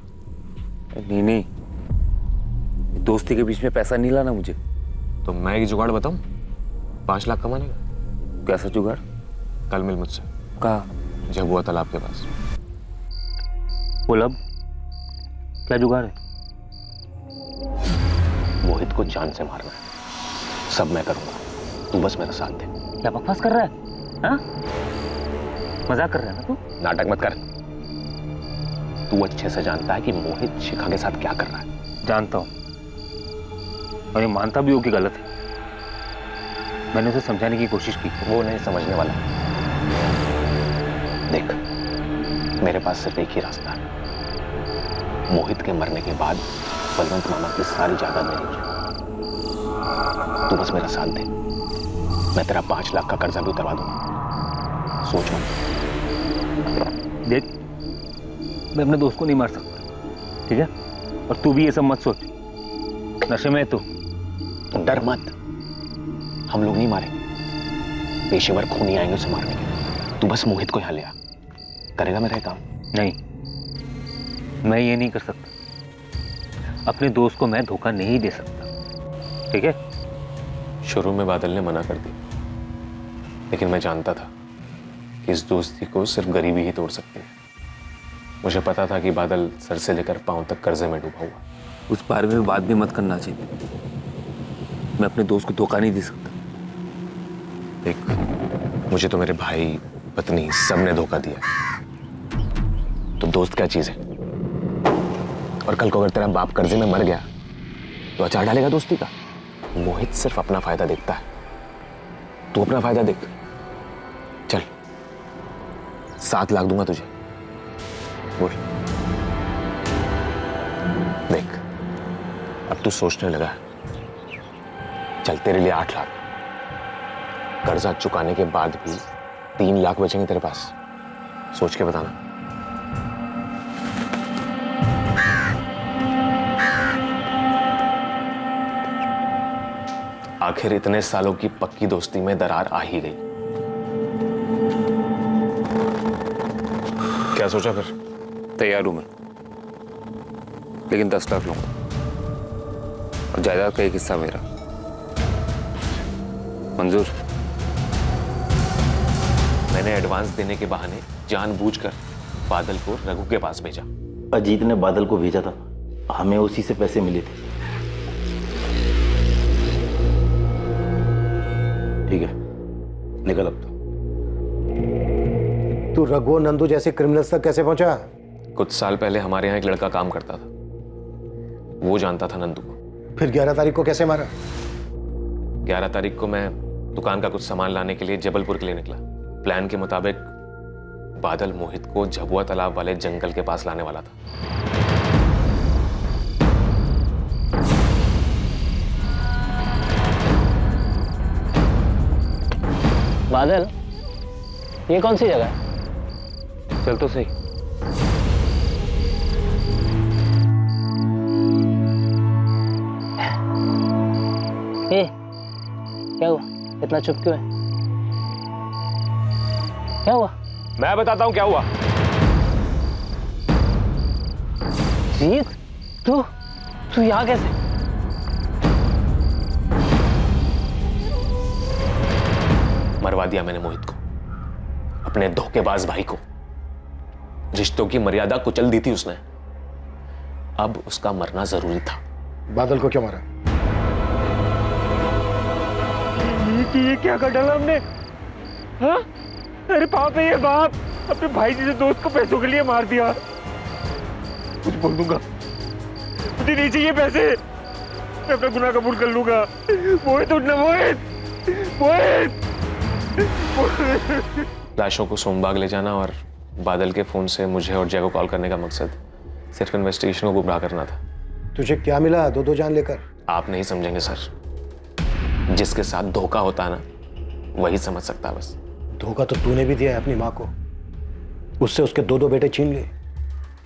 नहीं, दोस्ती के बीच में पैसा नहीं लाना मुझे। तो मैं एक जुगाड़ बताऊं, 5 लाख कमाने का। कैसा जुगाड़? कल मिल मुझसे। कहाँ? झबुआ तालाब के पास। बोल अब, क्या जुगाड़ है? मोहित को जान से मारना है, सब मैं करूंगा, तू बस मेरा साथ दे। क्या बकवास कर रहा है? हाँ? मजाक कर रहा है ना तू? नाटक मत कर। तू अच्छे से जानता है कि मोहित शिखा के साथ क्या कर रहा है। जानता हूं, और ये मानता भी हो कि गलत है। मैंने उसे समझाने की कोशिश की। वो नहीं समझने वाला। देख, मेरे पास सिर्फ एक ही रास्ता है। मोहित के मरने के बाद बलवंत मामा की सारी जायदाद मेरी हो जाए। तू बस मेरा साथ दे, मैं तेरा 5 लाख का कर्जा भी उतरवा दूंगा। सोच मत। देख, मैं अपने दोस्त को नहीं मार सकता, ठीक है? और तू भी ये सब मत सोच, नशे में है तू। डर मत, हम लोग नहीं मारेंगे, पेशेवर खूनी आएंगे उसे मारने के लिए। तू बस मोहित को यहाँ ले आ, करेगा मेरा काम? नहीं, मैं ये नहीं कर सकता। अपने दोस्त को मैं धोखा नहीं दे सकता, ठीक है? शुरू में बादल ने मना कर दिया, लेकिन मैं जानता था कि इस दोस्ती को सिर्फ गरीबी ही तोड़ सकती है। मुझे पता था कि बादल सर से लेकर पांव तक कर्जे में डूबा हुआ। उस बारे में बात भी मत करना चाहिए। मैं अपने दोस्त को धोखा नहीं दे सकता। देख, मुझे तो मेरे भाई, पत्नी, सबने धोखा दिया, तो दोस्त क्या चीज है? और कल को अगर तेरा बाप कर्जे में मर गया तो अचार डालेगा दोस्ती का? मोहित सिर्फ अपना फायदा देखता है, तू अपना फायदा देख। चल, 7 लाख दूंगा तुझे, बोल। देख, अब तू सोचने लगा, चल तेरे लिए 8 लाख। कर्जा चुकाने के बाद भी 3 लाख बचेंगे तेरे पास, सोच के बताना। आखिर इतने सालों की पक्की दोस्ती में दरार आ ही गई। क्या सोचा फिर? तैयार हूं मैं, लेकिन 10 लाख लूंगा और जायदाद का एक हिस्सा मेरा। मंजूर? मैंने एडवांस देने के बहाने जानबूझकर बादल को रघु के पास भेजा। अजीत ने बादल को भेजा था, हमें उसी से पैसे मिले थे। ठीक है, निकल अब तू रघु और नंदू जैसे क्रिमिनल्स तक कैसे पहुंचा? कुछ साल पहले हमारे यहाँ एक लड़का काम करता था, वो जानता था नंदू को। फिर 11 तारीख को कैसे मारा? 11 तारीख को मैं दुकान का कुछ सामान लाने के लिए जबलपुर के लिए निकला। प्लान के मुताबिक बादल मोहित को झबुआ तालाब वाले जंगल के पास लाने वाला था। बादल, ये कौन सी जगह है? चल तो सही। ए, क्या हुआ? इतना चुप क्यों है? क्या हुआ? मैं बताता हूं क्या हुआ। जीत, तू यहाँ कैसे? मरवा दिया मैंने मोहित को, अपने धोखेबाज भाई को। रिश्तों की मर्यादा कुचल दी थी उसने, अब उसका मरना जरूरी था। बादल को क्यों मारा? ये क्या कर डाला हमने? हाँ? अरे पाप है ये बाप, अपने भाई जैसे दोस्त को पैसों के लिए मार दिया। कुछ बोल दूंगा, मुझे नहीं चाहिए पैसे, मैं अपना गुनाह कबूल कर लूंगा। मोहित उठना, मोहित। लाशों को सोमबाग ले जाना और बादल के फोन से मुझे और जय को कॉल करने का मकसद सिर्फ इन्वेस्टिगेशन को गुमराह करना था। तुझे क्या मिला 2-2 जान लेकर? आप नहीं समझेंगे सर। जिसके साथ धोखा होता है ना, वही समझ सकता है बस। धोखा तो तूने भी दिया है अपनी माँ को। उससे उसके 2 बेटे छीन लिए,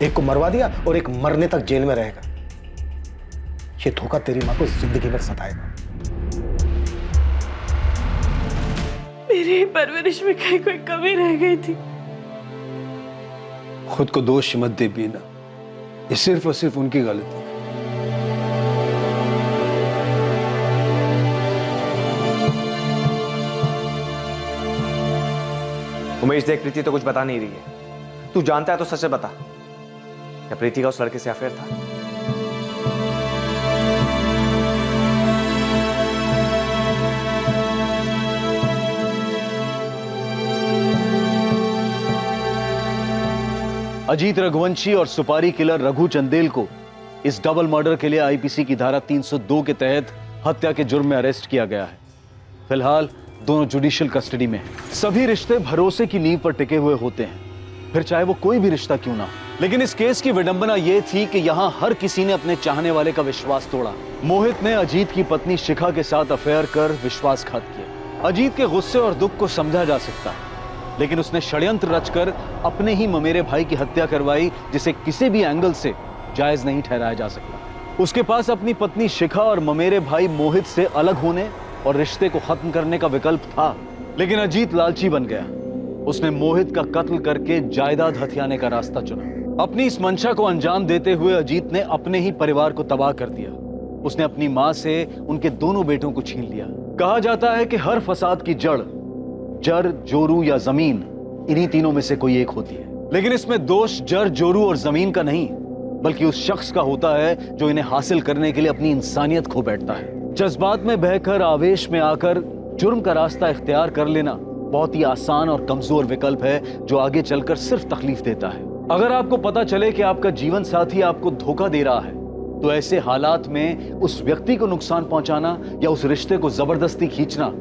एक को मरवा दिया और एक मरने तक जेल में रहेगा। ये धोखा तेरी माँ को जिंदगी भर सताएगा। मेरी परवरिश में कहीं कोई कमी रह गई थी। खुद को दोष मत दे बीना, ये सिर्फ और सिर्फ उनकी गलती है। उमेश देख, प्रीति तो कुछ बता नहीं रही है। तू जानता है तो सच से बता, क्या प्रीति का उस लड़के से अफेयर था? अजीत रघुवंशी और सुपारी किलर रघु चंदेल को इस डबल मर्डर के लिए आईपीसी की धारा 302 के तहत हत्या के जुर्म में अरेस्ट किया गया है। फिलहाल दोनों जुडिशियल कस्टडी में हैं। सभी रिश्ते भरोसे की नींव पर टिके हुए होते हैं, फिर चाहे वो कोई भी रिश्ता क्यों ना हो। लेकिन इस केस की विडंबना यह थी कि यहाँ हर किसी ने अपने चाहने वाले का विश्वास तोड़ा। मोहित ने अजीत की पत्नी शिखा के साथ अफेयर कर विश्वासघात किया। अजीत के गुस्से और दुख को समझा जा सकता है, लेकिन उसने षड्यंत्र रचकर अपने ही ममेरे भाई की हत्या करवाई, जिसे किसी भी एंगल से जायज नहीं ठहराया जा सकता। उसके पास अपनी पत्नी शिखा और ममेरे भाई मोहित से अलग होने और रिश्ते को खत्म करने का विकल्प था, लेकिन अजीत लालची बन गया। उसने मोहित का कत्ल करके जायदाद हथियाने का रास्ता चुना। अपनी इस मंशा को अंजाम देते हुए अजीत ने अपने ही परिवार को तबाह कर दिया। उसने अपनी मां से उनके दोनों बेटों को छीन लिया। कहा जाता है कि हर फसाद की जड़ जर, जोरू या जमीन, इन्हीं तीनों में से कोई एक होती है। लेकिन इसमें दोष जर, जोरू और जमीन का नहीं, बल्कि उस शख्स का होता है जो इन्हें हासिल करने के लिए अपनी इंसानियत खो बैठता है। जज्बात में बहकर, आवेश में आकर जुर्म का रास्ता इख्तियार कर लेना बहुत ही आसान और कमजोर विकल्प है, जो आगे चलकर सिर्फ तकलीफ देता है। अगर आपको पता चले कि आपका जीवन साथी आपको धोखा दे रहा है, तो ऐसे हालात में उस व्यक्ति को नुकसान पहुंचाना या उस रिश्ते को जबरदस्ती खींचना,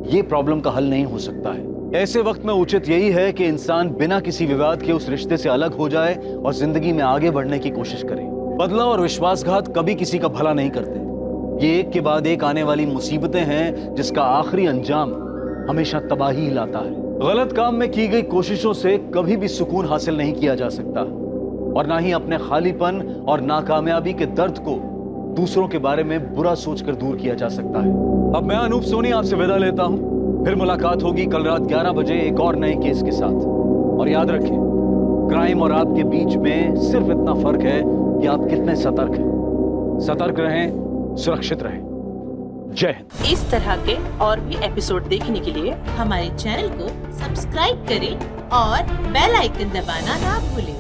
ये प्रॉब्लम का हल नहीं हो सकता है। ऐसे वक्त में उचित यही है कि इंसान बिना किसी विवाद के उस रिश्ते से अलग हो जाए और जिंदगी में आगे बढ़ने की कोशिश करे। बदला और विश्वासघात कभी किसी का भला नहीं करते। ये एक के बाद एक आने वाली मुसीबतें हैं, जिसका आखिरी अंजाम हमेशा तबाही ही लाता है। गलत काम में की गई कोशिशों से कभी भी सुकून हासिल नहीं किया जा सकता, और ना ही अपने खालीपन और नाकामयाबी के दर्द को दूसरों के बारे में बुरा सोचकर दूर किया जा सकता है। अब मैं अनूप सोनी आपसे विदा लेता हूं। फिर मुलाकात होगी कल रात 11 बजे एक और नए केस के साथ। और याद रखें, क्राइम और आपके बीच में सिर्फ इतना फर्क है कि आप कितने सतर्क हैं। सतर्क रहें, सुरक्षित रहें। जय हिंद। इस तरह के और भी एपिसोड देखने के लिए हमारे चैनल को सब्सक्राइब करें और बेल आइकन दबाना ना भूलें।